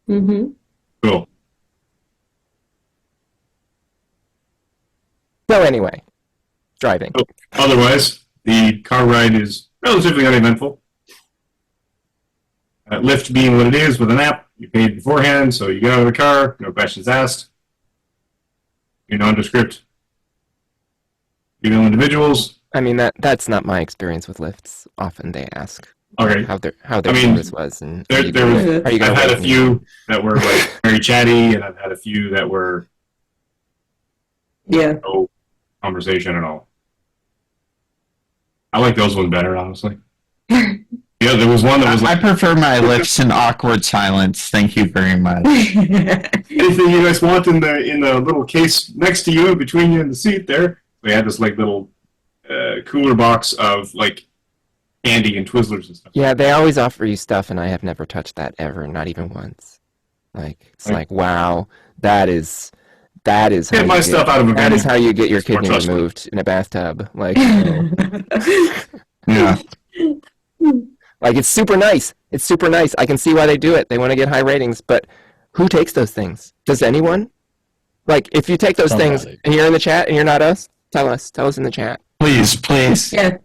Mm-hmm. Cool. So anyway, driving. Otherwise, the car ride is relatively uneventful. Lyft being what it is with an app, you paid beforehand, so you get out of the car, no questions asked. You're nondescript. Female individuals. I mean, that's not my experience with lifts. Often they ask Okay. how their I mean, service was, and There was, are you I've gonna had a wait? few that were like very chatty, and I've had a few that were Yeah. no conversation at all. I like those ones better, honestly. Yeah, there was one that was I like, prefer my lips in awkward silence. Thank you very much. anything you guys want in the little case next to you, between you and the seat there. We had this like little cooler box of like candy and Twizzlers and stuff. Yeah, they always offer you stuff, and I have never touched that ever, not even once. Like it's like wow, that is how Get you my stuff out of a that is venue. how you get your It's more kidney trustworthy. removed in a bathtub. Like, you know. Yeah. Like it's super nice. It's super nice. I can see why they do it. They want to get high ratings, but who takes those things? Does anyone? Like if you take those things Somebody. and you're in the chat and you're not us, tell us. Tell us in the chat. Please. Yeah.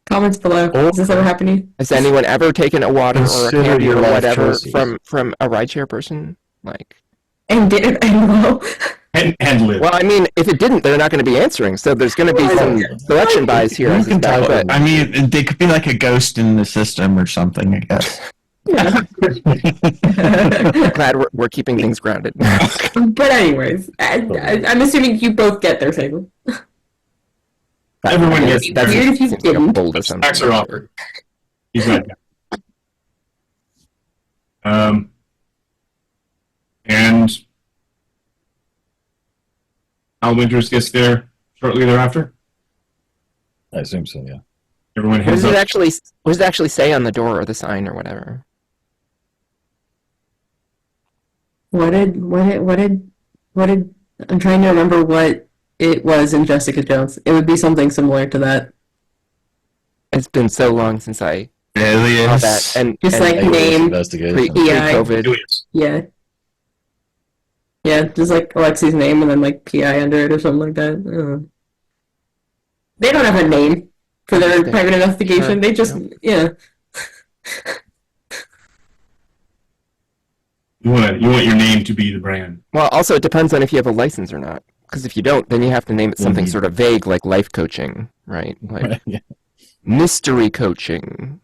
Comments below. Has this ever happened to you? Has anyone ever taken a water or a Consider candy your or life whatever choices. from a rideshare person? Like, And did it end well? And live. well, I mean, if it didn't, they're not going to be answering. So there's going to be some selection bias here. I You can suspect, type but I mean, they could be like a ghost in the system or something, I guess. Yeah. glad we're keeping things grounded. But anyways, I'm assuming you both get their thing. Everyone That's- gets that's weird if you seems like a didn't. bold assumption. Snacks are offered. He's not. And Al Winters gets there shortly thereafter. I assume so, yeah. Everyone What heads does up. it actually say on the door or the sign or whatever? What did I'm trying to remember what it was in Jessica Jones. It would be something similar to that. It's been so long since I saw Alias. that, and Just and like Alias name, investigation. Yeah. pre-COVID. Aliens. Yeah. Yeah, just like Alexi's name and then like PI under it or something like that. They don't have a name for their Interesting. private investigation. Sure. They just, yeah. You want your name to be the brand. Well, also it depends on if you have a license or not. Because if you don't, then you have to name it something sort of vague, like life coaching, right? Like Yeah. mystery coaching.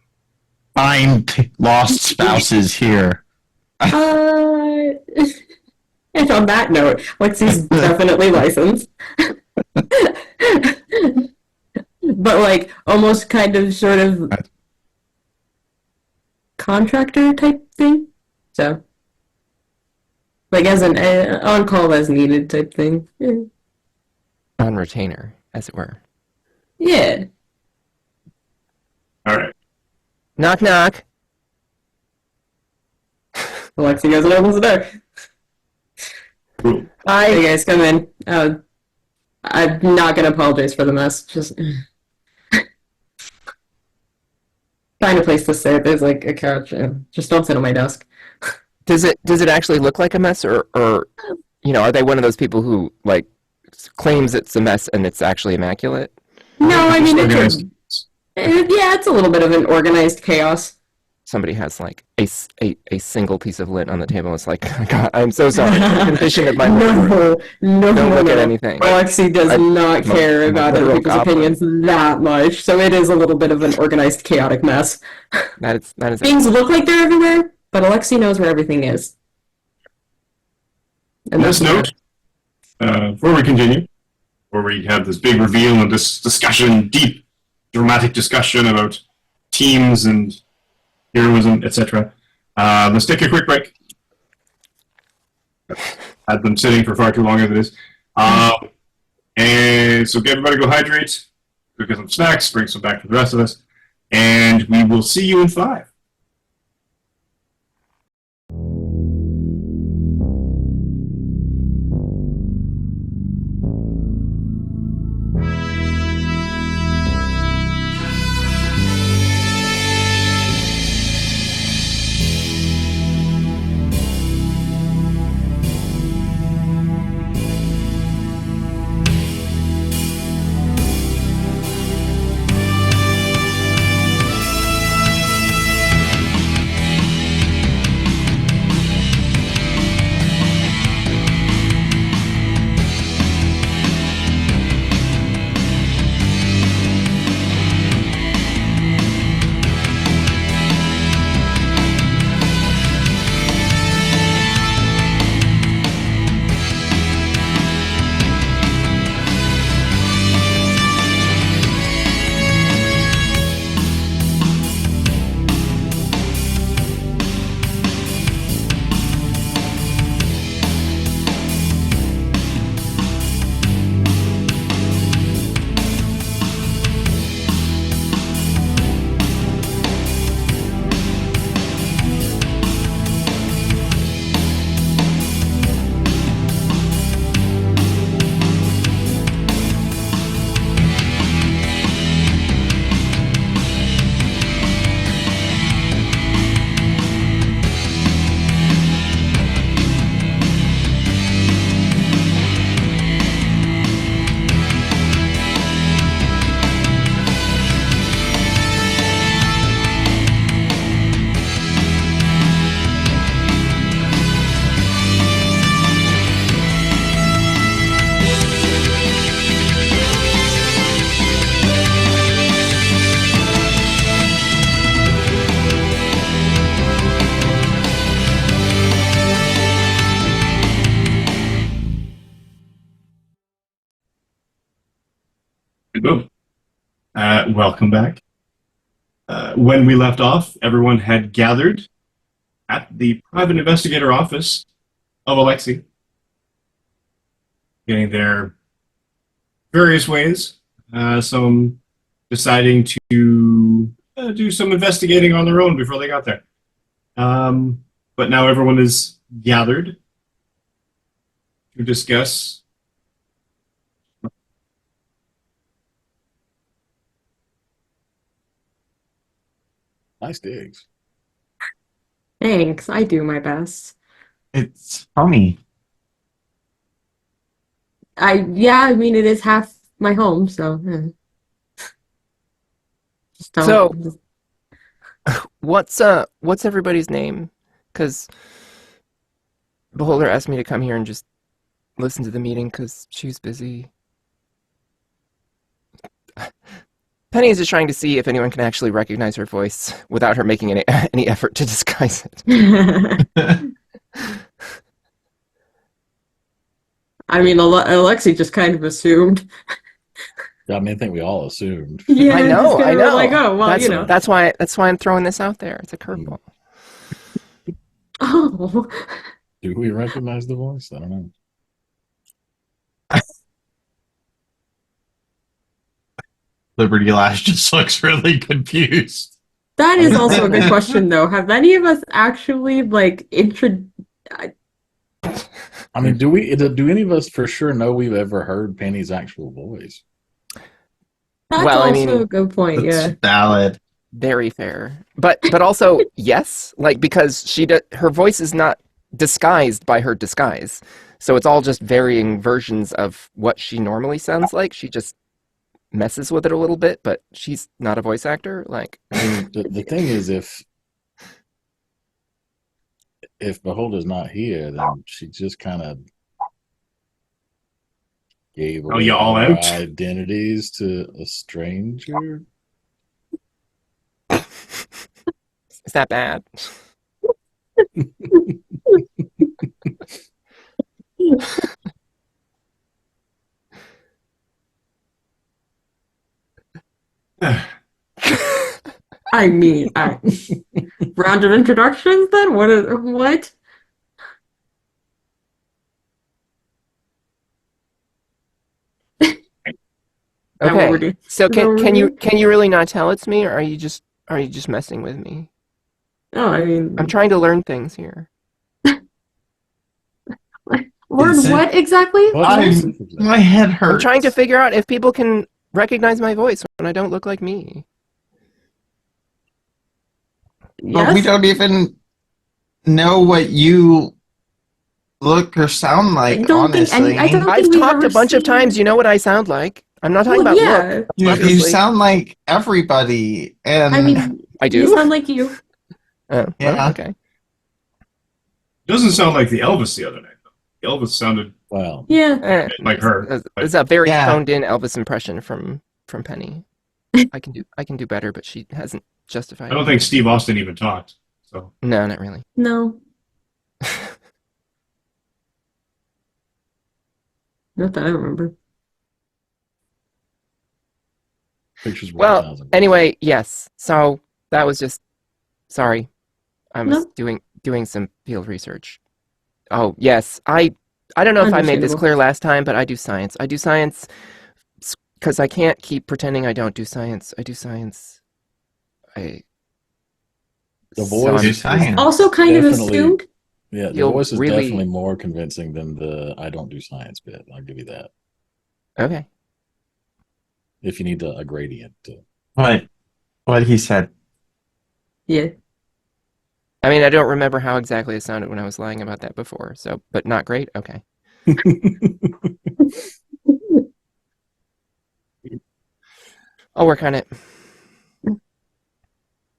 Find lost spouses here. And on that note, Lexi's definitely licensed. But like almost kind of sort of contractor type thing. So like as an on call as needed type thing. Yeah. On retainer, as it were. Yeah. All right. Knock, knock. Alexi goes and opens the door. Cool. Hi, you guys, come in. I'm not gonna apologize for the mess. Just find a place to sit. There's like a couch. Just don't sit on my desk. Does it actually look like a mess, or are they one of those people who like claims it's a mess and it's actually immaculate? No, I mean Organized. it's a little bit of an organized chaos. Somebody has like a single piece of lint on the table. It's like, God, I'm so sorry. Condition of my No, Don't look at anything. Alexi does not care I'm a about other literal people's goblin. opinions that much, so it is a little bit of an organized, chaotic mess. That is Things look like they're everywhere, but Alexi knows where everything is. On this note, before we continue, before we have this big reveal and this discussion, deep, dramatic discussion about teams and heroism, etc., let's take a quick break. Had them sitting for far too long as it is. And so get everybody go hydrate, go get some snacks, bring some back for the rest of us, and we will see you in 5. Boom. Welcome back. When we left off, everyone had gathered at the private investigator office of Alexi, getting their various ways. Some deciding to do some investigating on their own before they got there. But now everyone is gathered to discuss Nice digs. Thanks, I do my best. It's funny. I mean, it is half my home, so. Just So- don't. What's everybody's name? Because Beholder asked me to come here and just listen to the meeting because she's busy. Penny is just trying to see if anyone can actually recognize her voice without her making any effort to disguise it. I mean, Alexi just kind of assumed. I mean, I think we all assumed. Yeah, I just know, kind I of know. like, oh, well, that's, you know. that's why I'm throwing this out there. It's a curveball. Oh. Do we recognize the voice? I don't know. Liberty Lash just looks really confused. That is also a good question, though. Have any of us actually, like, I mean, do any of us for sure know we've ever heard Penny's actual voice? That's Well, I also mean, a good point, That's yeah. valid. Very fair. But also, yes, like, because her voice is not disguised by her disguise. So it's all just varying versions of what she normally sounds like. She just messes with it a little bit, but she's not a voice actor. Like, I mean, the thing is, if Beholder's not here, then she just kind of gave away you all our out? identities to a stranger. is that bad? I mean, round of introductions then? What? That what we're Okay. doing? So Is that what we're can you really not tell it's me, or are you just messing with me? Oh, I mean, I'm trying to learn things here. learn Is it- what exactly? My head hurts. I'm trying to figure out if people can recognize my voice when I don't look like me. But we Yes. don't even know what you look or sound like, I don't think honestly. I don't I've think we've talked ever a bunch of seen- times. You know what I sound like. I'm not talking Well, about yeah. look. You Obviously. sound like everybody. And I mean, I you do. sound like you. Oh, Yeah. well, okay. Doesn't sound like the Elvis the other night, though. The Elvis sounded Well, Yeah. like her. It's a very Yeah. phoned in Elvis impression from Penny. I can do better, but she hasn't justified I don't it. think Steve Austin even talked. So No, not really. No. Not that I remember. pictures worth Well, 1,000 words. anyway, yes. So that was just sorry. I was No. doing some field research. Oh, yes. I don't know if I made this Understandable. clear last time, but I do science. I do science because I can't keep pretending I don't do science. I do science. The So voice I'm- is science. Also kind of Definitely. assumed. Yeah, the You'll voice is really- definitely more convincing than the I don't do science bit. I'll give you that. Okay. If you need a gradient. What he said. Yeah. I mean, I don't remember how exactly it sounded when I was lying about that before. So, but not great. Okay. I'll work on it.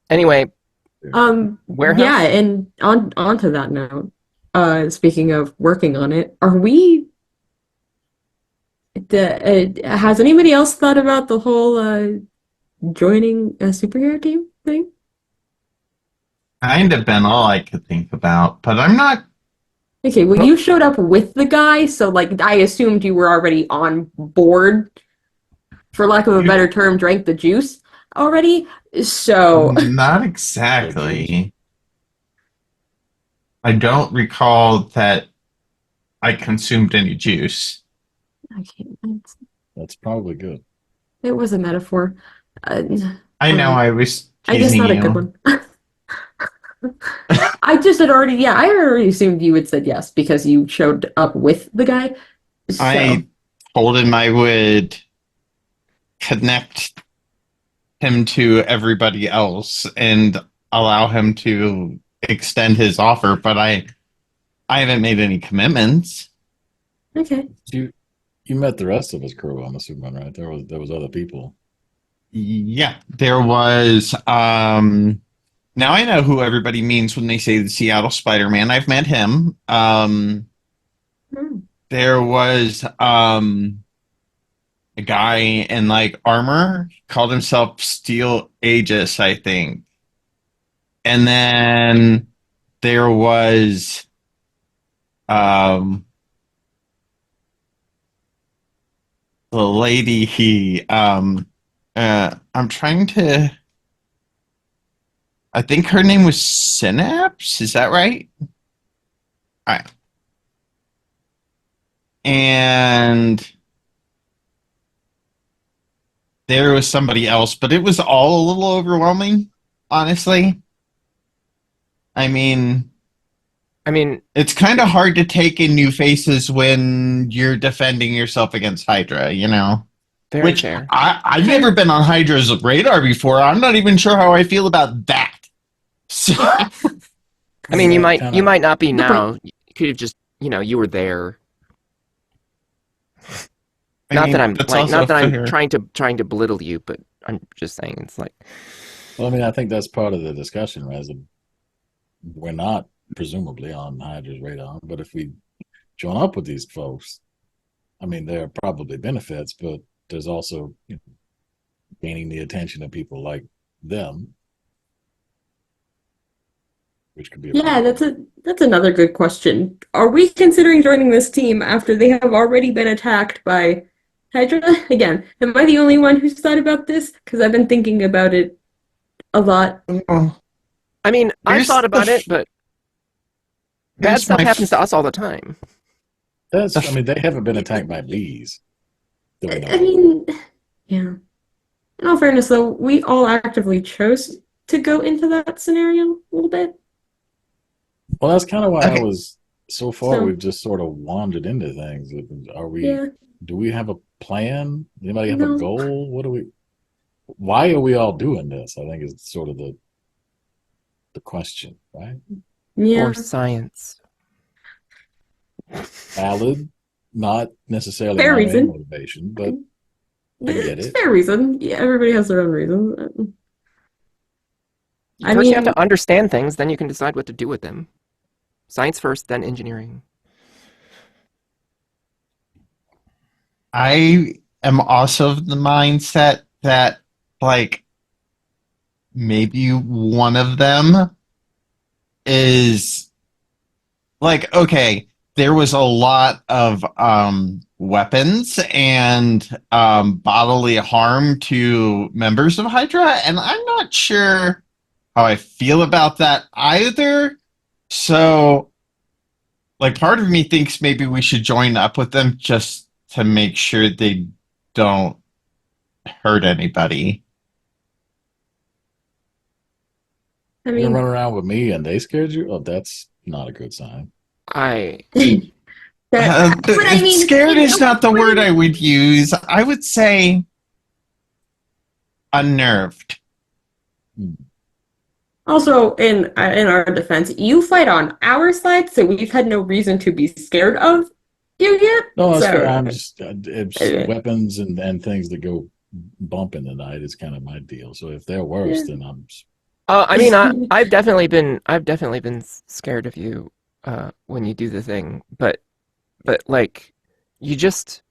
Anyway, warehouse. Yeah, and onto that note, speaking of working on it, has anybody else thought about the whole joining a superhero team thing? Kind of been all I could think about, but I'm not. Okay, well, you showed up with the guy, so like I assumed you were already on board, for lack of a better term, drank the juice already. So Not exactly. I don't recall that I consumed any juice. That's probably good. it was a metaphor. I know I was I guess teasing not a you. good one. I already assumed you had said yes because you showed up with the guy. So. I told him I would connect him to everybody else and allow him to extend his offer, but I haven't made any commitments. Okay. You You met the rest of his crew, I'm assuming, right? There was other people. Yeah, there was. Now I know who everybody means when they say the Seattle Spider-Man. I've met him. Hmm. There was a guy in like armor, called himself Steel Aegis, I think. And then there was um the lady I'm trying to, I think her name was Synapse, is that right? All right. And there was somebody else, but it was all a little overwhelming, honestly. I mean, it's kind of hard to take in new faces when you're defending yourself against Hydra, you know? Very Which fair. I've never been on Hydra's radar before. I'm not even sure how I feel about that. So, I mean, you Kinda- might not be Good point. now. You could have just, you were there. I Not mean, that I'm that's like, also not that I'm fair. trying to belittle you, but I'm just saying it's like, Well, I mean, I think that's part of the discussion, right? We're not presumably on Hydra's radar, but if we join up with these folks, I mean, there are probably benefits, but there's also gaining the attention of people like them, which could be a Yeah, problem. that's another good question. Are we considering joining this team after they have already been attacked by Hydra? Again, am I the only one who's thought about this? Because I've been thinking about it a lot. Oh, I mean, I've here's thought the about it, f- but bad here's stuff my happens to f- us all the time. That's, I the mean, they haven't been attacked by bees that we know I of. mean, yeah. In all fairness, though, we all actively chose to go into that scenario a little bit. Well, that's kind of why I okay. was so far. So, We've just sort of wandered into things. Are we? yeah, Do we have a plan? Anybody have a no, goal? What do we? Why are we all doing this? I think is sort of the question, right? yeah. For science. Valid, not necessarily Fair my main reason. motivation, but I get It's it. fair reason. Yeah, everybody has their own reasons. I First, you have mean, to understand things, then you can decide what to do with them. Science first, then engineering. I am also of the mindset that, like, maybe one of them is like, okay, there was a lot of weapons and bodily harm to members of Hydra, and I'm not sure how I feel about that either. So, like, part of me thinks maybe we should join up with them just to make sure they don't hurt anybody. I You're gonna mean, run around with me and they scared you? Oh, that's not a good sign. I but I mean, Scared is not the word I when- would use. I would say unnerved. also in our defense, you fight on our side, so we've had no reason to be scared of you yet. No, that's fair. So, I'm just it's weapons and things that go bump in the night is kind of my deal. So if they're worse, Yeah. then I'm. I mean, I've definitely been scared of you when you do the thing, but like, you just,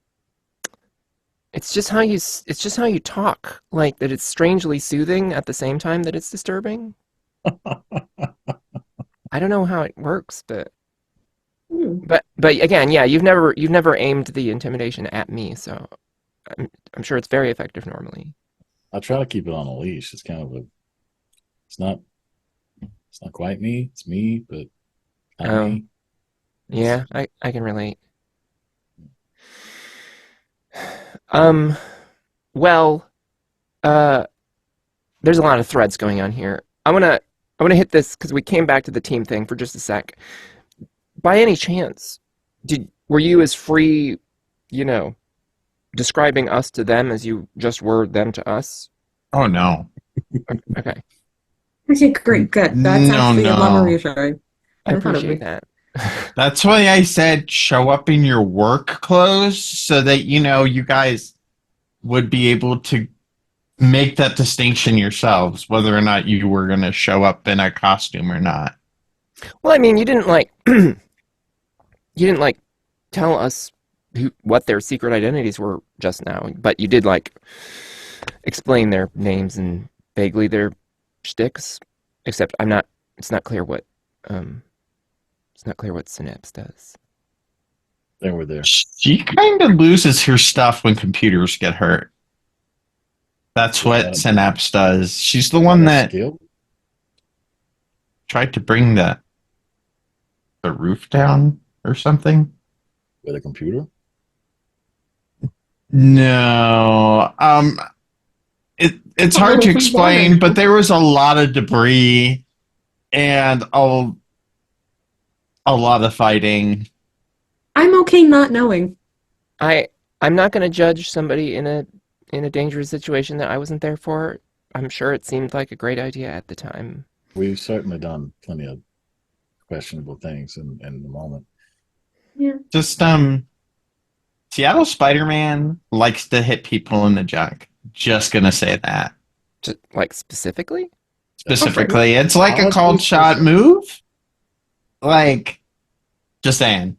it's just how you talk, like that. It's strangely soothing at the same time that it's disturbing. I don't know how it works, but Hmm. again, yeah, you've never aimed the intimidation at me, so I'm sure it's very effective normally. I try to keep it on a leash. It's kind of a. It's not. It's not quite me. It's me, but not Oh, me. yeah, I can relate. Um, well, uh, there's a lot of threads going on here. I wanna hit this because we came back to the team thing for just a sec. By any chance, were you as free, describing us to them as you just were them to us? Oh no. Okay, Okay, great, good. That's No, actually a lot more no. reassuring I than I thought it would appreciate be. that. That's why I said show up in your work clothes so that you guys would be able to make that distinction yourselves, whether or not you were going to show up in a costume or not. Well, I mean, you didn't like you didn't like tell us what their secret identities were just now, but you did like explain their names and vaguely their shticks. Except I'm not. It's not clear what. It's not clear what Synapse does. They were there. She kind of loses her stuff when computers get hurt. That's what Synapse does. She's the one that tried to bring the roof down or something. With a computer? No. It's hard to explain, but there was a lot of debris and a lot of fighting. I'm okay not knowing. I'm not going to judge somebody in a dangerous situation that I wasn't there for. I'm sure it seemed like a great idea at the time. We've certainly done plenty of questionable things in the moment. Yeah. Just Seattle Spider-Man likes to hit people in the junk. Just gonna say that. Just like specifically? Specifically, it's like a cold shot move. Like, just saying.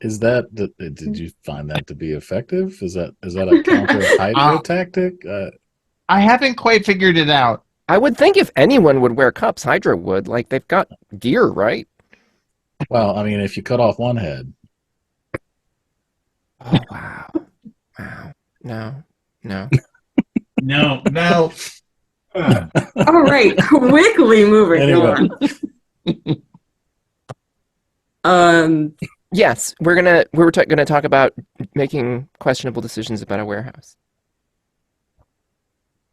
Is that did you find that to be effective? Is that a counter Hydra tactic? I haven't quite figured it out. I would think if anyone would wear cups, Hydra would. Like, they've got gear, right? Well, I mean, if you cut off one head. Oh, wow. Wow. No. No. All right, quickly moving on. Yes, we were gonna talk about making questionable decisions about a warehouse.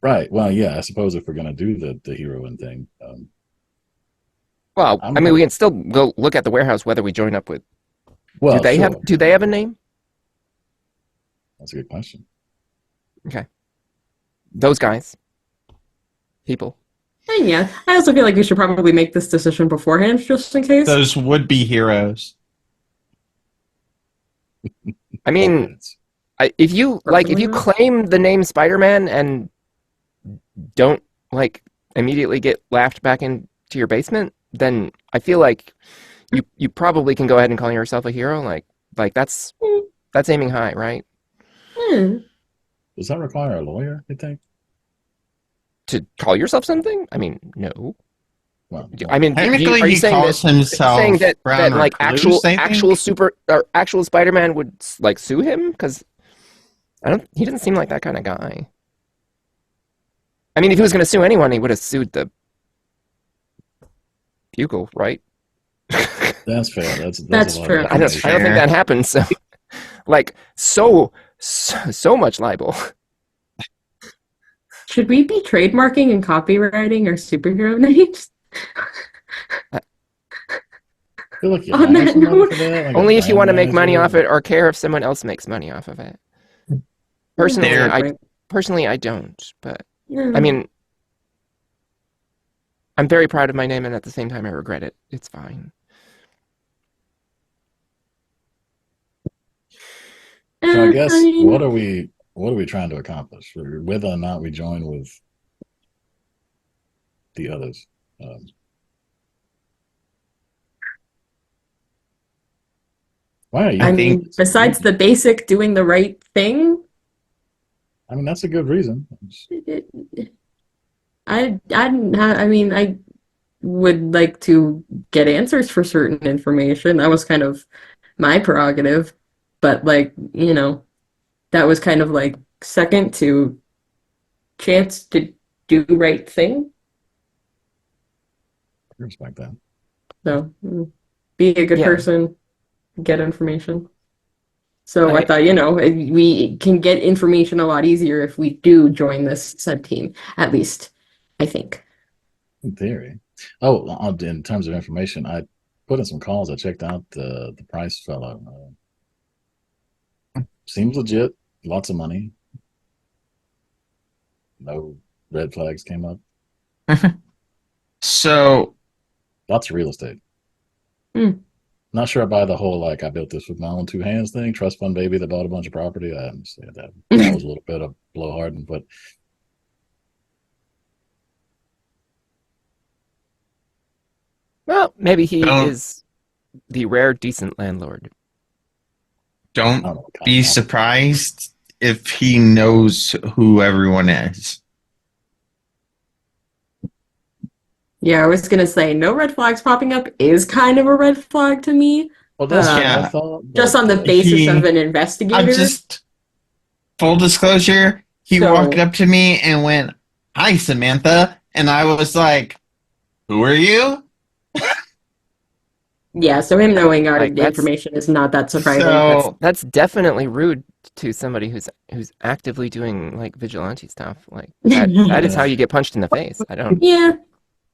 Right. Well, yeah. I suppose if we're gonna do the heroine thing. Well, I mean, we can still go look at the warehouse whether we join up with. Well, do they have a name? That's a good question. Okay. Those guys. People. And yeah, I also feel like we should probably make this decision beforehand, just in case. Those would-be heroes. I mean, if you claim the name Spider-Man and don't like immediately get laughed back into your basement, then I feel like you probably can go ahead and call yourself a hero. Like that's aiming high, right? Does that require a lawyer, you think? To call yourself something? I mean, no. Well, I mean, technically, are you he calls himself saying that like actual actual Spider-Man would like sue him? Because he doesn't seem like that kind of guy. I mean, if he was going to sue anyone, he would have sued the Bugle, right? That's fair. That's true. I don't think that happens. So, like, so much libel. Should we be trademarking and copywriting our superhero names? I feel like On that note, only if you want to make money off it or care if someone else makes money off of it. Personally, I don't. But I mean, I'm very proud of my name, and at the same time, I regret it. It's fine. So I guess what are we trying to accomplish? Whether or not we join with the others. Why are you? I mean, besides the basic doing the right thing. I mean, that's a good reason. I would like to get answers for certain information. That was kind of my prerogative. But, like, that was kind of, like, second to chance to do right thing. I respect that. So, be a good person, get information. So I thought, we can get information a lot easier if we do join this sub-team, at least, I think. In theory. Oh, in terms of information, I put in some calls. I checked out the Price fellow. Seems legit. Lots of money. No red flags came up. So, lots of real estate. Not sure I buy the whole like I built this with my own two hands thing. Trust fund baby that bought a bunch of property. I understand that was a little bit of blowhard, but Well, maybe he Don't- is the rare decent landlord. I don't Don't know what kind be of- surprised if he knows who everyone is. Yeah, I was gonna say no red flags popping up is kind of a red flag to me. Well, that's what Yeah. I thought. Just but, on the uh, basis of an I'm investigator. just full disclosure. He So- walked up to me and went, "Hi, Samantha," and I was like, "Who are you?" Yeah, so him knowing our Like, that's- information is not that surprising. So That's definitely rude to somebody who's actively doing like vigilante stuff. Like that is how you get punched in the face. I don't. Yeah,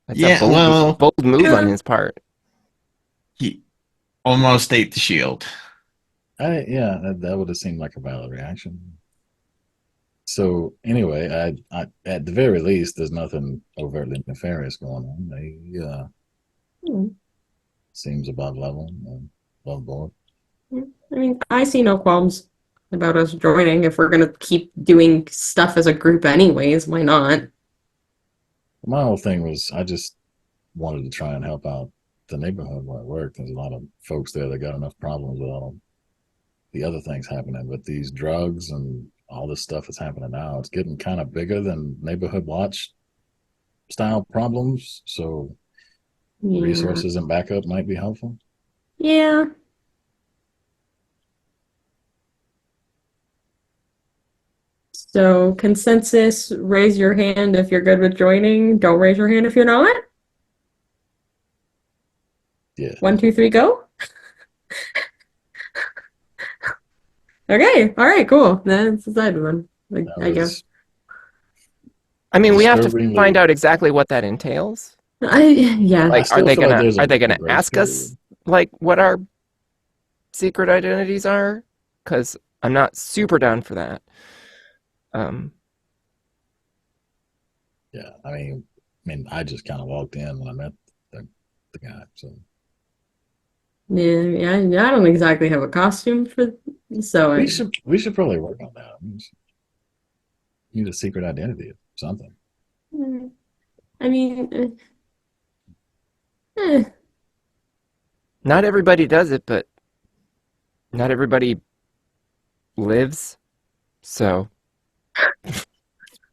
That's Yeah, a bold, well, bold move yeah. on his part. he almost ate the shield. that would have seemed like a valid reaction. So anyway, I at the very least, there's nothing overtly nefarious going on. They seems above level, above board. I mean, I see no qualms about us joining if we're gonna keep doing stuff as a group anyways. Why not? My whole thing was I just wanted to try and help out the neighborhood where I work. There's a lot of folks there that got enough problems with all the other things happening, but these drugs and all this stuff that's happening now, it's getting kind of bigger than neighborhood watch style problems. So Yeah. resources and backup might be helpful. Yeah. So consensus, raise your hand if you're good with joining. Don't raise your hand if you're not. Yeah. 1, 2, 3, go. Okay. All right. Cool. That's decided one. That I guess. was I mean, we have to Disturbingly- find out exactly what that entails. Yeah. Like, still are they feel like gonna there's a grace ask us period. like what our secret identities are? Because I'm not super down for that. Yeah. I mean, I just kind of walked in when I met the guy. So Yeah. I don't exactly have a costume for. So we should probably work on that. We need a secret identity or something. I mean. Not everybody does it, but not everybody lives. So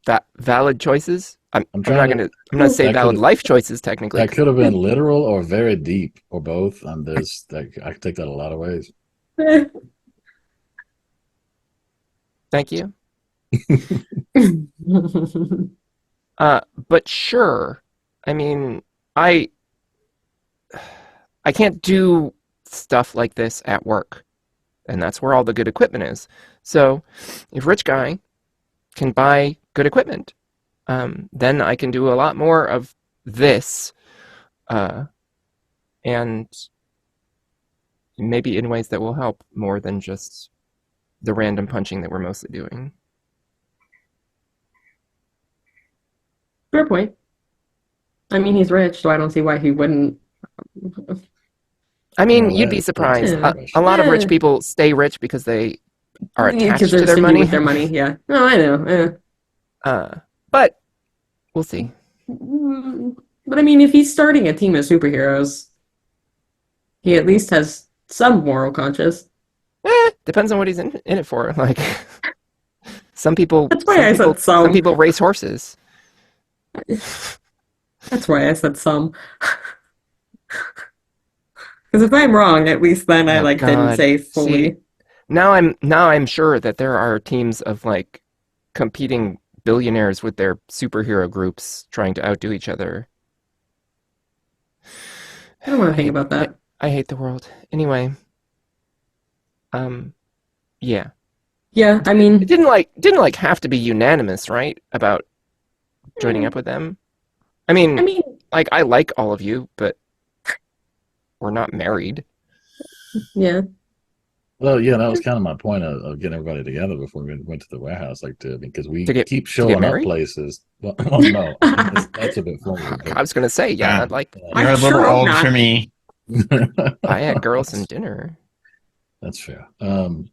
that valid choices. I'm not trying to- gonna say That valid could've- life choices technically. That could have been literal or very deep or both. And there's that I could take that a lot of ways. Thank you. But sure. I mean, I can't do stuff like this at work, and that's where all the good equipment is. So, if Rich Guy can buy good equipment, then I can do a lot more of this, and maybe in ways that will help more than just the random punching that we're mostly doing. Fair point. I mean, he's rich, so I don't see why he wouldn't. I mean, Well, you'd be that's surprised. a A lot of rich Yeah. people stay rich because they are Yeah, attached they're to their stingy money. with their money. Yeah. No, I know. But we'll see. But I mean, if he's starting a team of superheroes, he at least has some moral conscience. Depends on what he's in it for. Like some people. That's why I said some. Some people race horses. That's why I said some. Because if I'm wrong, at least then I Oh, didn't God. say fully. See, now I'm sure that there are teams of like competing billionaires with their superhero groups trying to outdo each other. I don't want to think about that. I hate the world. Anyway. Yeah. Yeah, I It mean, didn't have to be unanimous, right? About joining up with them. I mean, like I like all of you, but we're not married. yeah. Well, yeah, that was kind of my point of getting everybody together before we went to the warehouse, because we keep showing up married? places. Well, no, that's a bit forward. I was gonna say, yeah, Yeah. like You're a I little sure hope old not. for me. Buy a girl some dinner. That's fair. And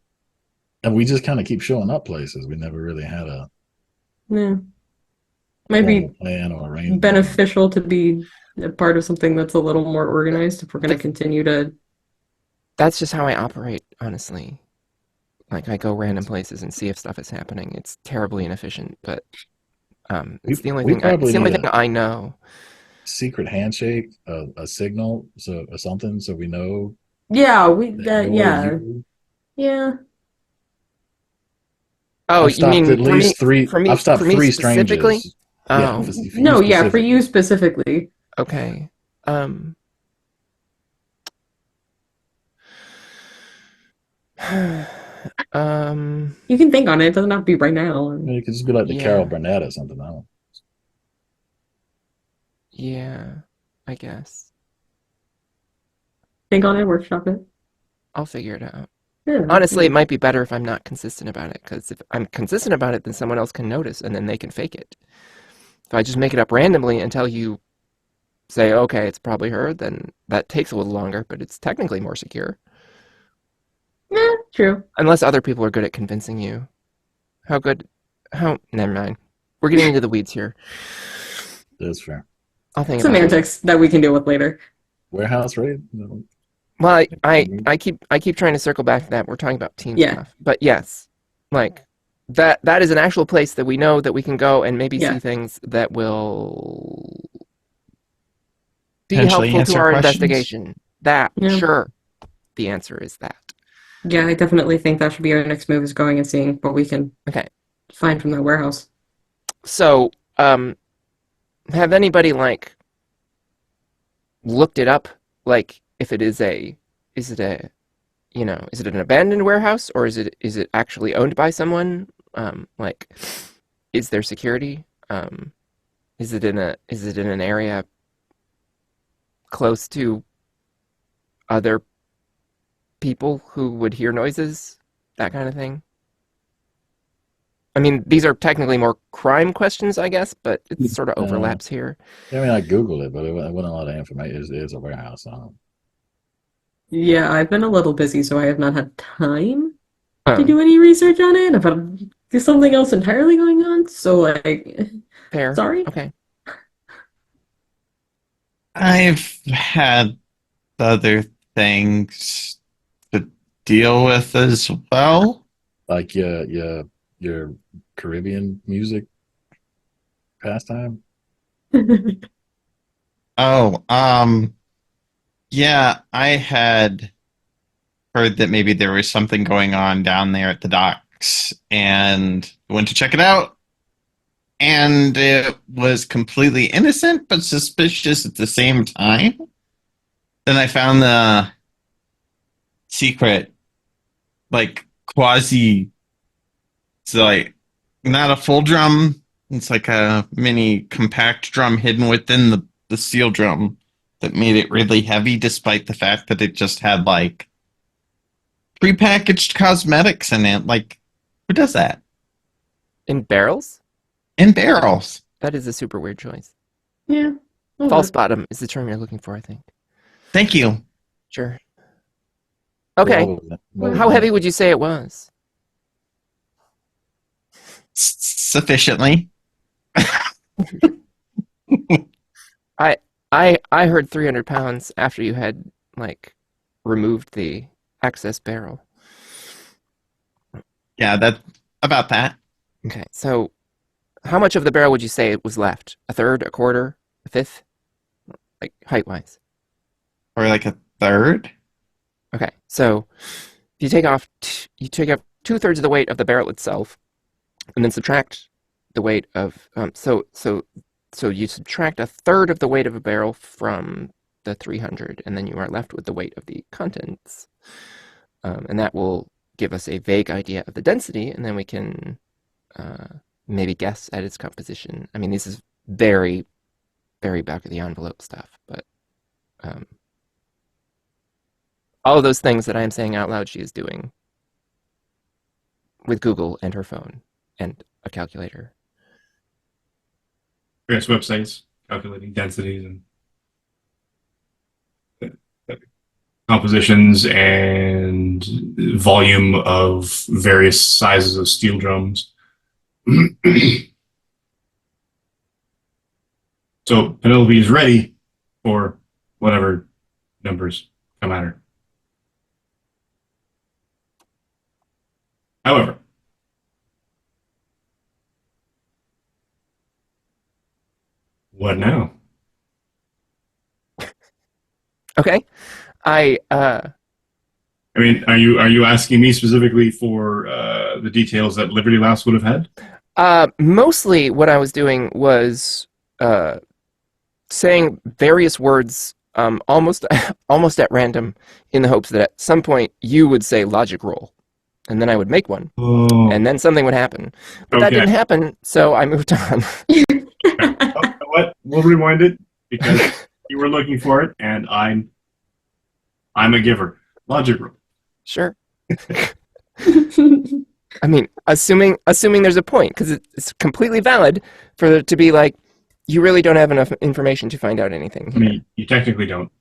we just kind of keep showing up places. We never really had a Yeah. Might formal be plan or arrangement. beneficial to be a part of something that's a little more organized if we're going to continue to. That's just how I operate, honestly. Like, I go random places and see if stuff is happening. It's terribly inefficient, but it's the only We thing. It's probably the only need thing I know. secret handshake, a signal, so or something, so we know Yeah, that you're yeah. you. Yeah. Oh, I've you stopped mean at least three. I've stopped for me three specifically? strangers. Yeah, Oh, for you No, yeah, for you specifically. specifically. okay. Um, um, You can think on it. It doesn't have to be right now. I mean, it could just be like the Carol yeah, Burnett or something. I don't. yeah, I guess. Think on it, workshop it. I'll figure it out. Yeah. Honestly, it might be better if I'm not consistent about it, because if I'm consistent about it, then someone else can notice, and then they can fake it. If I just make it up randomly until you say, okay, it's probably her, then that takes a little longer, but it's technically more secure. Yeah, true. Unless other people are good at convincing you. How good? How? Never mind. We're getting into the weeds here. That's fair. I'll think about it. Semantics that we can deal with later. Warehouse raid. No. Well, I keep trying to circle back to that. We're talking about team Yeah. stuff, but yes, like that is an actual place that we know that we can go and maybe Yeah. see things that will be Potentially helpful to answer our questions. investigation. That Yeah. sure, the answer is that. Yeah, I definitely think that should be our next move is going and seeing what we can Okay, find from that warehouse. so have anybody like looked it up? Like, if it is is it a, is it an abandoned warehouse or is it actually owned by someone? Like, is there security? Is it in an area close to other people who would hear noises? That kind of thing. I mean, these are technically more crime questions, I guess, but it sort of overlaps here. I mean, I Googled it, but it wasn't a lot of information. It's a warehouse. Yeah, I've been a little busy, so I have not had time to Oh, do any research on it. But there's something else entirely going on. So, like, fair. sorry. Okay. I've had other things to deal with as well. Like your Caribbean music pastime. Oh, yeah, I had heard that maybe there was something going on down there at the docks and went to check it out. And it was completely innocent but suspicious at the same time. Then I found the secret, like quasi, it's like not a full drum, it's like a mini compact drum hidden within the steel drum that made it really heavy despite the fact that it just had like prepackaged cosmetics in it. Like, who does that? In barrels? In barrels. That is a super weird choice. Yeah. False bottom is the term you're looking for, I think. Thank you. Sure. Okay. How heavy would you say it was? Sufficiently. I heard 300 pounds after you had like removed the excess barrel. Yeah, that's about that. Okay, so how much of the barrel would you say was left? A third, a quarter, a fifth? Like height-wise. Or like a third. Okay, so if you take off 2/3 of the weight of the barrel itself, and then subtract the weight of so you subtract a third of the weight of a barrel from the 300, and then you are left with the weight of the contents, and that will give us a vague idea of the density, and then we can maybe guess at its composition. I mean, this is very, very back of the envelope stuff, but all of those things that I am saying out loud, she is doing with Google and her phone and a calculator. Various websites calculating densities and compositions and volume of various sizes of steel drums. So Penelope is ready for whatever numbers come at her. However, what now? Okay. I mean, are you asking me specifically for the details that Liberty Lass would have had? Mostly what I was doing was saying various words almost almost at random in the hopes that at some point you would say logic roll, and then I would make one, and then something would happen. But that didn't happen, so I moved on. Okay. Oh, you know what? We'll rewind it because you were looking for it, and I'm a giver. Logic roll. Sure. I mean, assuming there's a point, because it's completely valid for it to be like, you really don't have enough information to find out anything here. I mean, you technically don't.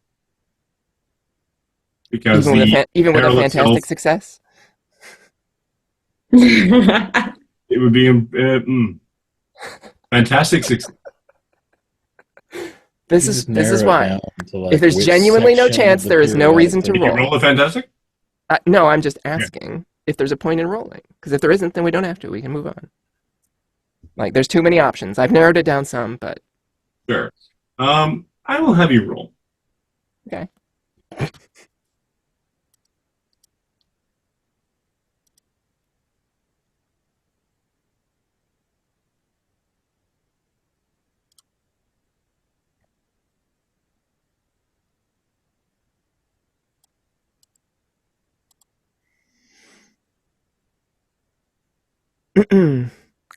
Because even with a fantastic success? It would be fantastic success. This is why. If there's genuinely no chance, there is no reason to roll. Did you roll a fantastic? No, I'm just asking if there's a point in rolling. Because if there isn't, then we don't have to. We can move on. Like, there's too many options. I've narrowed it down some, but... Sure. I will have you roll. Okay.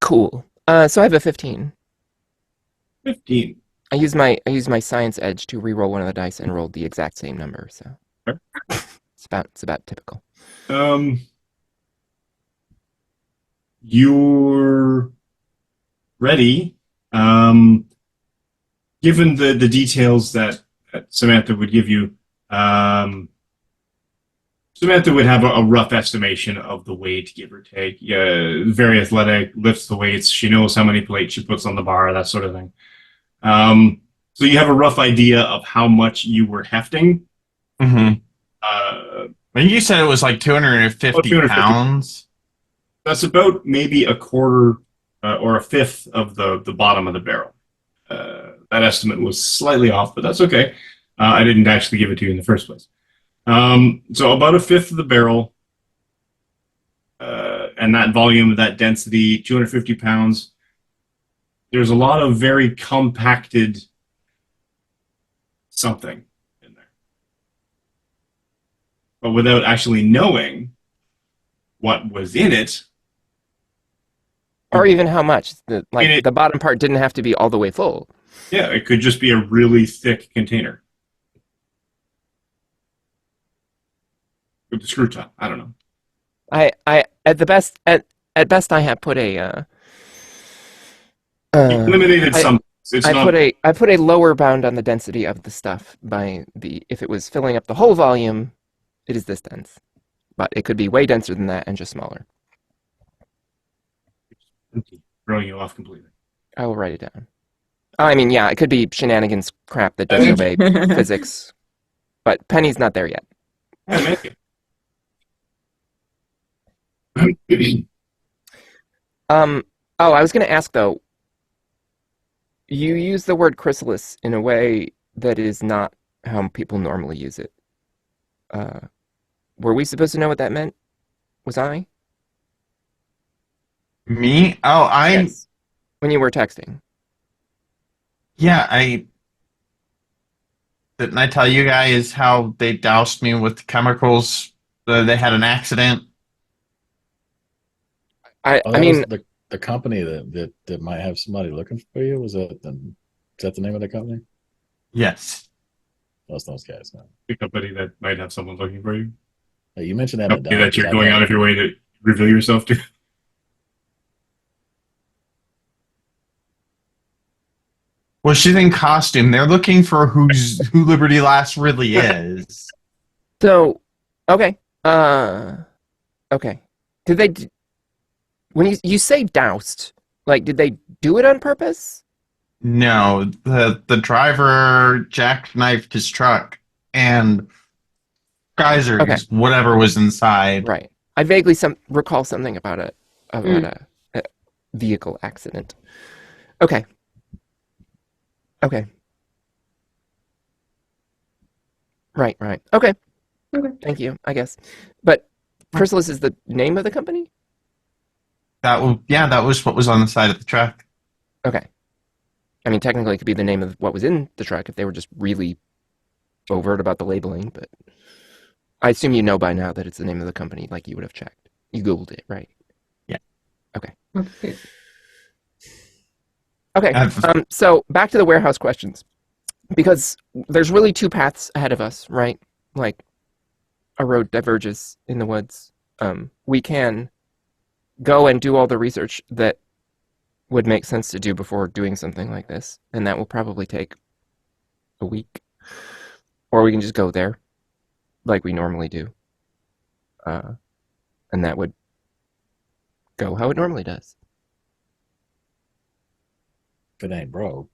Cool. So I have a 15. 15. I use my science edge to re-roll one of the dice and rolled the exact same number. So sure. it's about typical. You're ready. Given the details that Samantha would give you, Samantha would have a rough estimation of the weight, give or take. Very athletic, lifts the weights. She knows how many plates she puts on the bar, that sort of thing. So you have a rough idea of how much you were hefting. Mm-hmm. I think you said it was like 250 pounds. That's about maybe a quarter or a fifth of the bottom of the barrel. That estimate was slightly off, but that's okay. I didn't actually give it to you in the first place. So about a fifth of the barrel, and that volume, that density, 250 pounds. There's a lot of very compacted something in there. But without actually knowing what was in it. Or even how much. The bottom part didn't have to be all the way full. Yeah, it could just be a really thick container. With the screw top. I don't know. At best I have put a eliminated some. I put a lower bound on the density of the stuff if it was filling up the whole volume, it is this dense. But it could be way denser than that and just smaller. Throwing you off completely. I will write it down. I mean, yeah, it could be shenanigans crap that doesn't obey physics. But Penny's not there yet. Yeah, I was going to ask, though, you use the word chrysalis in a way that is not how people normally use it. Were we supposed to know what that meant? Was I? Me? Oh, Yes. When you were texting. Yeah, didn't I tell you guys how they doused me with chemicals? They had an accident. I mean, the company that might have somebody looking for you, is that the name of the company? Yes. That's those guys, man. The company that might have someone looking for you. Hey, you mentioned that. That you're going out of your way to reveal yourself to. Well, she's in costume. They're looking for who Liberty Lass really is. So, okay. Okay. Did they, when you say doused, like, did they do it on purpose? No, the driver jackknifed his truck and geysers, Okay. whatever was inside. Right. I vaguely recall something about Mm. a vehicle accident. Okay. Okay. Right. Okay. Okay. Thank you, I guess. But Chrysalis is the name of the company? That was what was on the side of the truck. Okay. I mean, technically, it could be the name of what was in the truck if they were just really overt about the labeling, but I assume you know by now that it's the name of the company, like you would have checked. You Googled it, right? Yeah. Okay. Okay. Okay. So back to the warehouse questions. Because there's really two paths ahead of us, right? Like a road diverges in the woods. We can go and do all the research that would make sense to do before doing something like this, and that will probably take a week. Or we can just go there, like we normally do, and that would go how it normally does. If it ain't broke.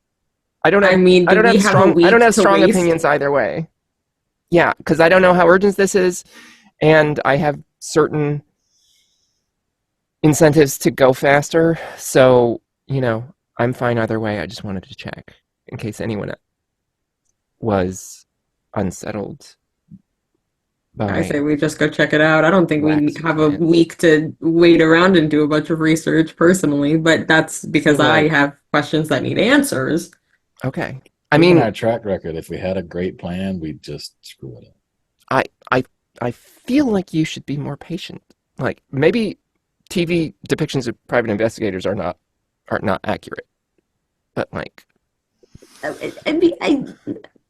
I don't have strong opinions either way. Yeah, because I don't know how urgent this is, and I have certain incentives to go faster. So, I'm fine either way. I just wanted to check in case anyone was unsettled by. I say we just go check it out. I don't think we Relax, have a man. week to wait around and do a bunch of research personally, but that's because So, I like- have questions that need answers. Okay. I Given mean, our track record, if we had a great plan, we'd just screw it up. I feel like you should be more patient. Like maybe TV depictions of private investigators are not accurate, but like.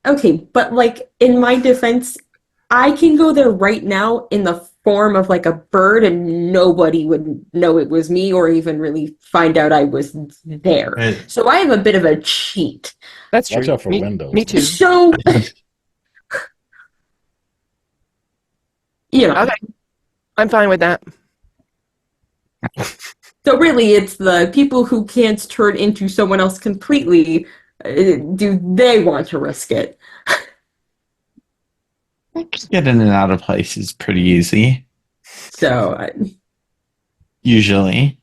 Okay, but like in my defense, I can go there right now in the form of like a bird and nobody would know it was me or even really find out I was there. So I have a bit of a cheat. That's true. Watch out for me, windows. Me too. So, Okay. I'm fine with that. So really, it's the people who can't turn into someone else completely. Do they want to risk it? Get in and out of places pretty easy. So, Usually.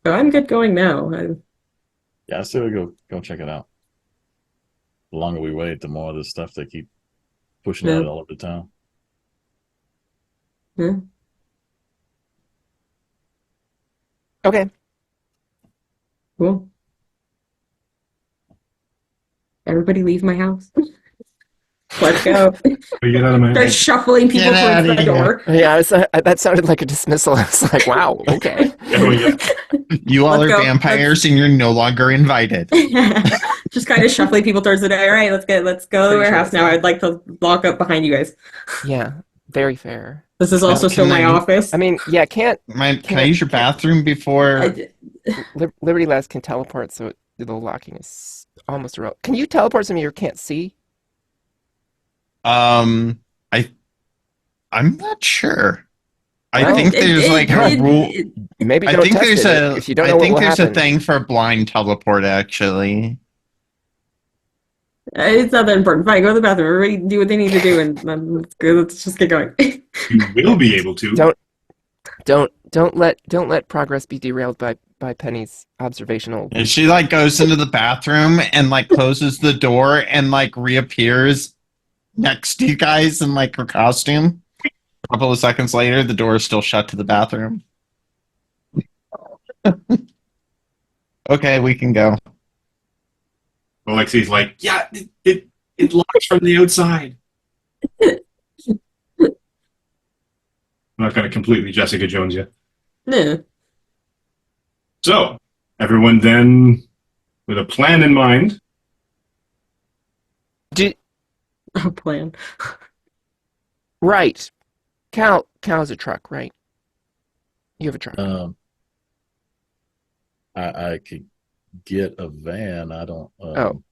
I'm good going now. Yeah, I say we go check it out. The longer we wait, the more of this stuff they keep pushing out all over town. Yeah. Okay. Cool. Everybody leave my house. Let's go. Get out of my Start shuffling people Get towards outta the door. Yeah, that sounded like a dismissal. I was like, wow, okay. You all Let's are go. vampires and you're no longer invited. Just kind of shuffling people towards the door. All right, let's go to the Pretty warehouse sure now. that's I'd like to lock up behind you guys. Yeah, very fair. This is also still my office. I mean, yeah, can I use your bathroom before? Liberty Lass can teleport, so the locking is almost irrelevant. Can you teleport something you can't see? I'm not sure. I Well, think there's like a rule. Maybe I don't think test there's it a. if you don't I know what think will there's happen. a thing for blind teleport actually. It's not that important. Fine, go to the bathroom. Everybody do what they need to do, and let's go. Let's just get going. You will be able to. Don't let progress be derailed by Penny's observational. And she like goes into the bathroom and like closes the door and like reappears next to you guys in like her costume. A couple of seconds later, the door is still shut to the bathroom. Okay, we can go. Alexi's like, yeah, it locks from the outside. I'm not going to completely Jessica Jones yet. Yeah. So, everyone then, with a plan in mind. A plan. Right. Cal's a truck, right? You have a truck. I could get a van. I don't. Oh.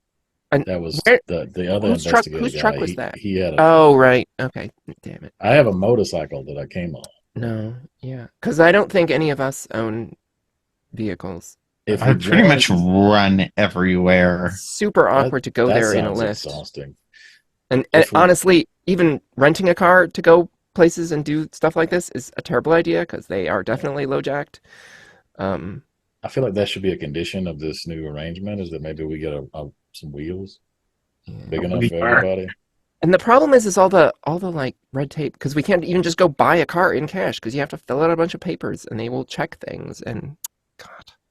And That was where- the other whose truck- investigator whose guy. truck was that? He had Oh, right. Okay. Damn it. I have a motorcycle that I came on. No. Yeah. Because I don't think any of us own vehicles. If I you pretty much drive- run everywhere. Super awkward to go that there in a sounds lift. exhausting. And If we- honestly, even renting a car to go places and do stuff like this is a terrible idea because they are definitely low jacked. I feel like that should be a condition of this new arrangement is that maybe we get some wheels big enough Be for car. everybody. And the problem is all the like red tape because we can't even just go buy a car in cash because you have to fill out a bunch of papers and they will check things and God.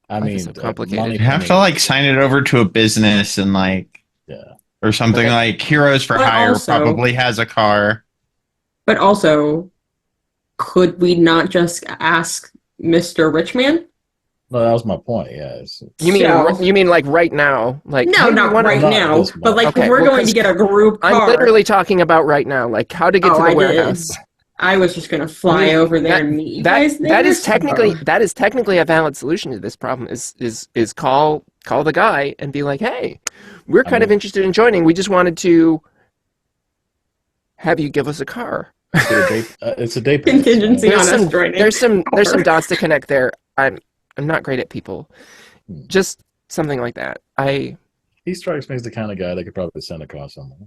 I Life mean, is so complicated. money You have to coming- like sign it over to a business and like Yeah. or something Okay. like Heroes for But Hire also- probably has a car. But also, could we not just ask Mr. Richman? No, that was my point. Yeah. You mean like right now? Like No, hey, we not wanna- right Not now. this But like, Okay, if we're well, going to 'cause get a group car, I'm literally talking about right now, like how to get Oh, to I the did. warehouse. I was just gonna fly I mean, over there that- and meet you guys there. That is so- technically a valid solution to this problem. Is call the guy and be like, hey, we're kind of interested in joining. We just wanted to have you give us a car. It's a day pass. Contingency right? on us There's joining. some Car. dots to connect there. I'm not great at people. Hmm. Just something like that. He strikes me as the kind of guy that could probably send a car somewhere.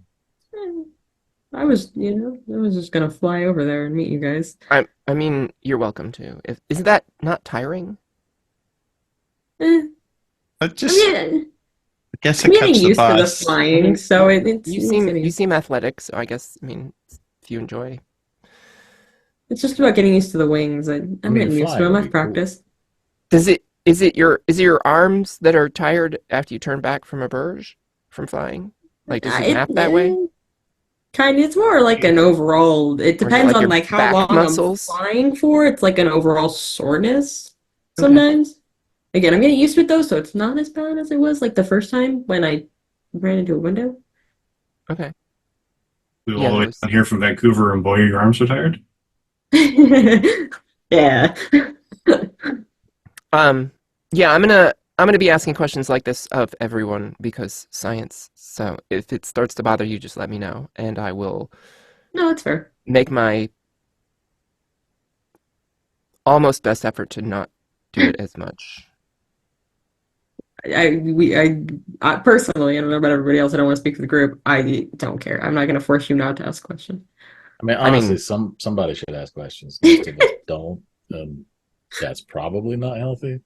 I was just gonna fly over there and meet you guys. I mean, you're welcome to. Isn't that not tiring? Eh, But I just mean, I guess I'm it getting cuts the used to the bus. flying, so it's You getting- seem athletic, so I guess if you enjoy. it's just about getting used to the wings. I'm getting used to flying them. would I've be cool. practiced. Is it your arms that are tired after you turn back from a burge from flying? Like does it nap that way? Kind of. It's more like an overall. It depends like on your like how back long muscles? I'm flying for. It's like an overall soreness sometimes. Again, I'm getting used to it though, so it's not as bad as it was like the first time when I ran into a window. Okay. We Yeah, all the way those- down here from Vancouver, and boy, your arms are tired. Yeah. Yeah, I'm gonna be asking questions like this of everyone because science. So if it starts to bother you, just let me know, and I will No, it's fair. make my almost best effort to not do it as much. I personally, I don't know about everybody else. I don't want to speak for the group. I don't care. I'm not going to force you not to ask a question. I mean, honestly, somebody should ask questions. Most of us don't. That's probably not healthy.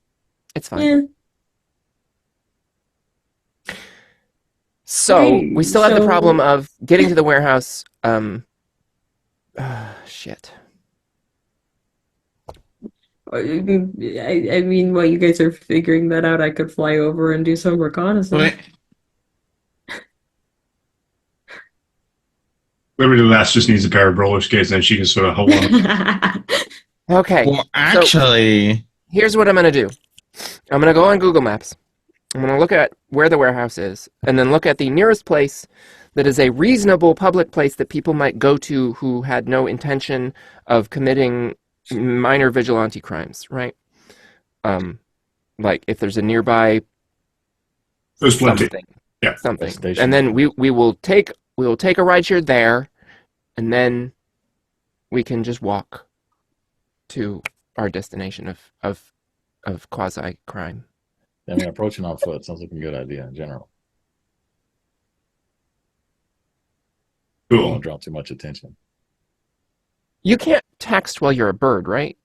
It's fine. Yeah. So Okay, we still have the so- problem of getting to the warehouse. Shit. I mean, while you guys are figuring that out, I could fly over and do some reconnaissance. Wait, Whoever did last just needs a pair of roller skates, and she can sort of hold on. Okay. well, actually, Here's what I'm gonna do. I'm gonna go on Google Maps. I'm gonna look at where the warehouse is, and then look at the nearest place that is a reasonable public place that people might go to who had no intention of committing minor vigilante crimes, right? Like if there's a nearby There's plenty. something, Yeah. something, Station. and then we will take a ride share there, and then we can just walk to our destination of quasi crime. I mean, approaching on foot sounds like a good idea in general. Don't Cool. want to draw too much attention. You can't text while you're a bird, right?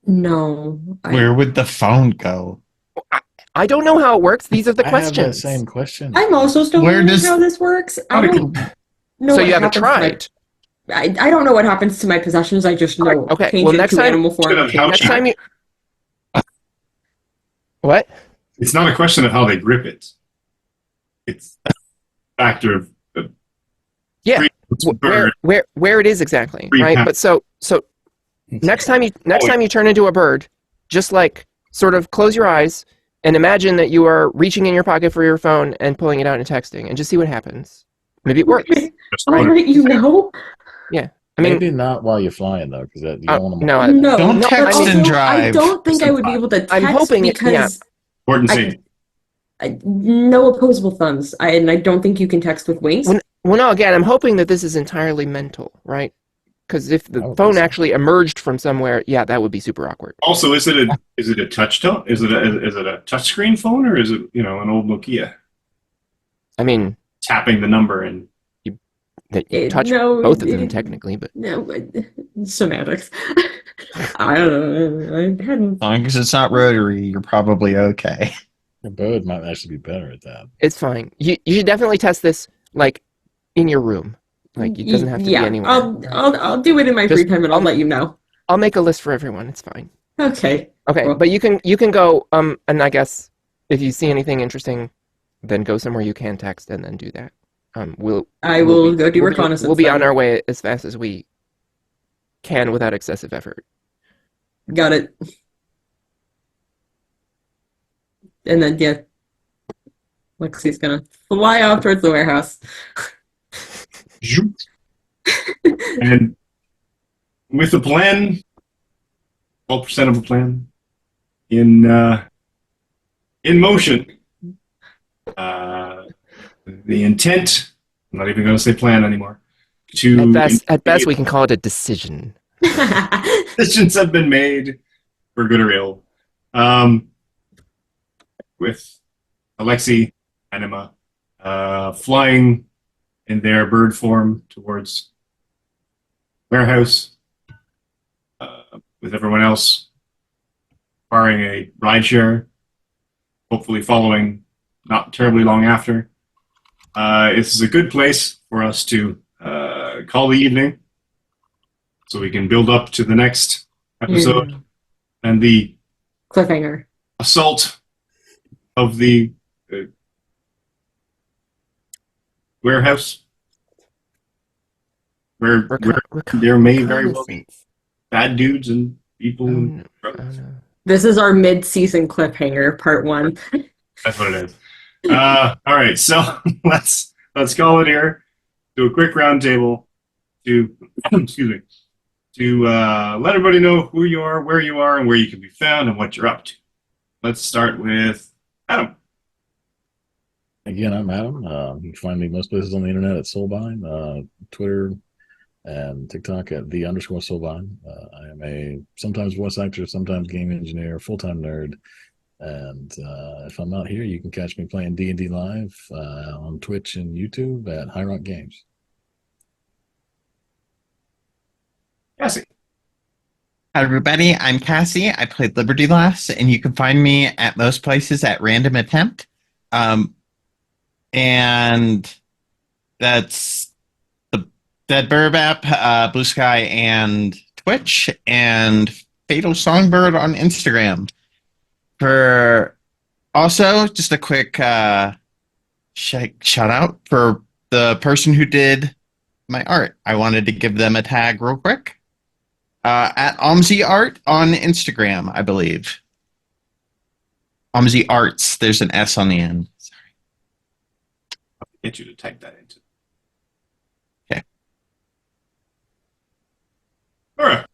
No. where would the phone go? I don't know how it works. These are the I have that questions. same question. I'm also still Where learning does- how this works. I don't know So what you haven't happens to my- tried. I don't know what happens to my possessions. I just know. Okay, change well, it next to time- animal form. Instead of how Next cheap- time you. What? It's not a question of how they grip it. It's a factor of Yeah. bird. Where it is exactly, Free right? pass. But so next time you turn into a bird, just like sort of close your eyes and imagine that you are reaching in your pocket for your phone and pulling it out and texting, and just see what happens. Maybe it works. Just I'll let you know. I mean, Maybe not while you're flying though, because you don't want to. no, No, Don't no, text but and also, drive. I don't think I would be able to text I'm hoping it- because yeah. important I- safety. No opposable thumbs. And I don't think you can text with winks. Well, no, again, I'm hoping that this is entirely mental, right? Because if the I would phone think so. actually emerged from somewhere, yeah, that would be super awkward. Also, is it a touch tone? Is it a touchscreen phone, or is it an old Nokia I mean, tapping the number and that you touch No, both of them technically, but no, semantics. I don't know. I hadn't. As long as it's not rotary, you're probably okay. Your Bode might actually be better at that. it's fine. You should definitely test this like in your room. Like it doesn't have to be anywhere. I'll do it in my free Just- time, and I'll let you know. I'll make a list for everyone. It's fine. Okay. Okay, Cool. but you can go and I guess if you see anything interesting, then go somewhere you can text and then do that. I will go do reconnaissance. We'll be on then. our way as fast as we can without excessive effort. Got it. And then yeah, Lexi's gonna fly off towards the warehouse. zoop. And with a plan, 12% of a plan in motion. The intent, I'm not even going to say plan anymore, At best, we can call it a decision. decisions have been made for good or ill. With Alexei, Anima, flying in their bird form towards warehouse, with everyone else barring a rideshare, hopefully following not terribly long after. This is a good place for us to call the evening so we can build up to the next episode and the Cliffhanger. assault of the warehouse where there may very well be bad dudes and people. Oh, no. This is our mid-season cliffhanger, part 1. That's what it is. All right, so let's call it here. Do a quick roundtable to let everybody know who you are, where you are, and where you can be found, and what you're up to. Let's start with Adam. Again, I'm Adam. You can find me most places on the internet at Soulbind, Twitter and TikTok at _Soulbind. I am a sometimes voice actor, sometimes game engineer, full-time nerd. And if I'm not here, you can catch me playing D&D live on Twitch and YouTube at High Rock Games. Cassie. Hi, everybody. I'm Cassie. I played Liberty last, and you can find me at most places at Random Attempt. And that's the Dead Burb app, Blue Sky, and Twitch, and Fatal Songbird on Instagram. For also, just a quick shout out for the person who did my art. I wanted to give them a tag real quick. At Omzi Art on Instagram, I believe. Omzi Arts. There's an S on the end. Sorry. I'll get you to type that into. Okay. All right.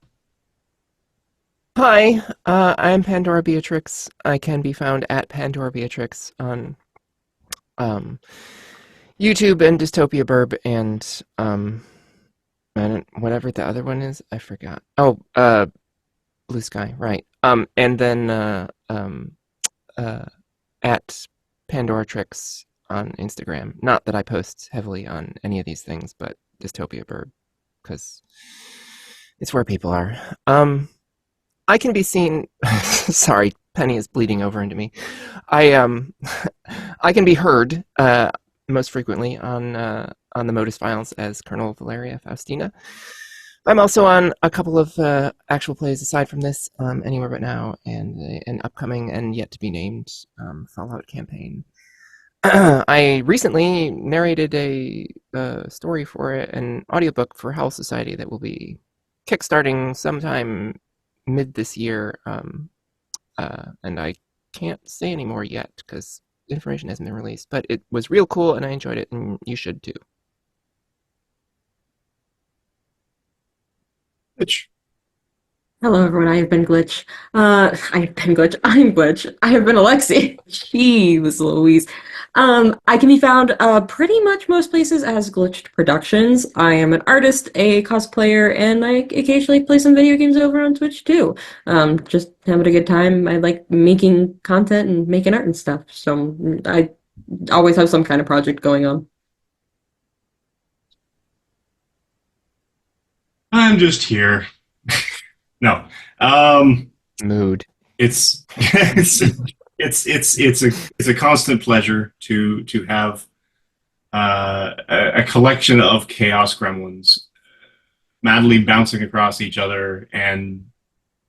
Hi, I'm Pandora Beatrix. I can be found at Pandora Beatrix on YouTube and Dystopia Burb and whatever the other one is, I forgot. Oh, Blue Sky, right. And then at Pandora Tricks on Instagram. Not that I post heavily on any of these things, but Dystopia Burb, because it's where people are. I can be seen. Sorry, Penny is bleeding over into me. I can be heard most frequently on the Modus Files as Colonel Valeria Faustina. I'm also on a couple of actual plays aside from this, Anywhere But Now, and an upcoming and yet to be named Fallout campaign. I recently narrated a story for an audiobook for Howl Society that will be kickstarting sometime mid this year, and I can't say any more yet because information hasn't been released, but it was real cool and I enjoyed it, and you should too. Mitch. Hello, everyone. I have been Glitch. I have been Glitch. I'm Glitch. I have been Alexi. Jeez Louise. I can be found pretty much most places as Glitched Productions. I am an artist, a cosplayer, and I occasionally play some video games over on Twitch too. Just having a good time. I like making content and making art and stuff. So I always have some kind of project going on. I'm just here. No. Mood. It's it's a constant pleasure to have a collection of chaos gremlins madly bouncing across each other and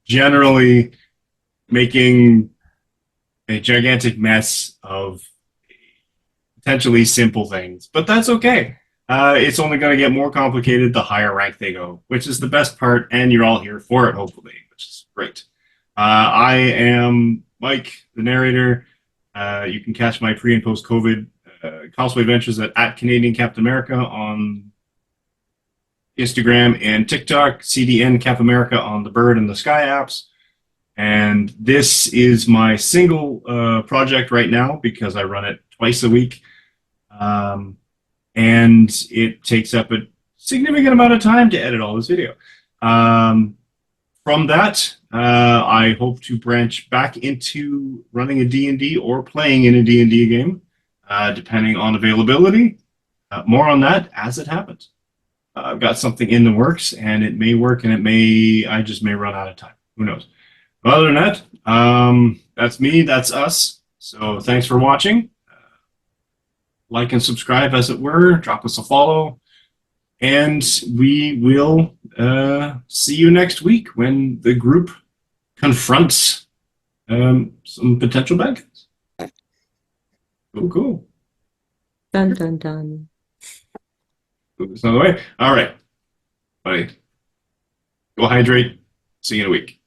generally making a gigantic mess of potentially simple things. But that's okay. It's only going to get more complicated the higher rank they go, which is the best part, and you're all here for it, hopefully, which is great. I am Mike, the narrator. You can catch my pre and post COVID cosplay adventures at Canadian Captain America on Instagram and TikTok, CDN Cap America on the Bird and the Sky apps. And this is my single project right now because I run it twice a week. And it takes up a significant amount of time to edit all this video. From that, I hope to branch back into running a D&D or playing in a D&D game, depending on availability. More on that as it happens. I've got something in the works, and it may work, and I just may run out of time. Who knows? But other than that, that's me, that's us. So thanks for watching. Like and subscribe, as it were. Drop us a follow. And we will see you next week when the group confronts some potential bad guys. Cool. Dun dun dun. Move this another way. All right. Buddy. Go hydrate. See you in a week.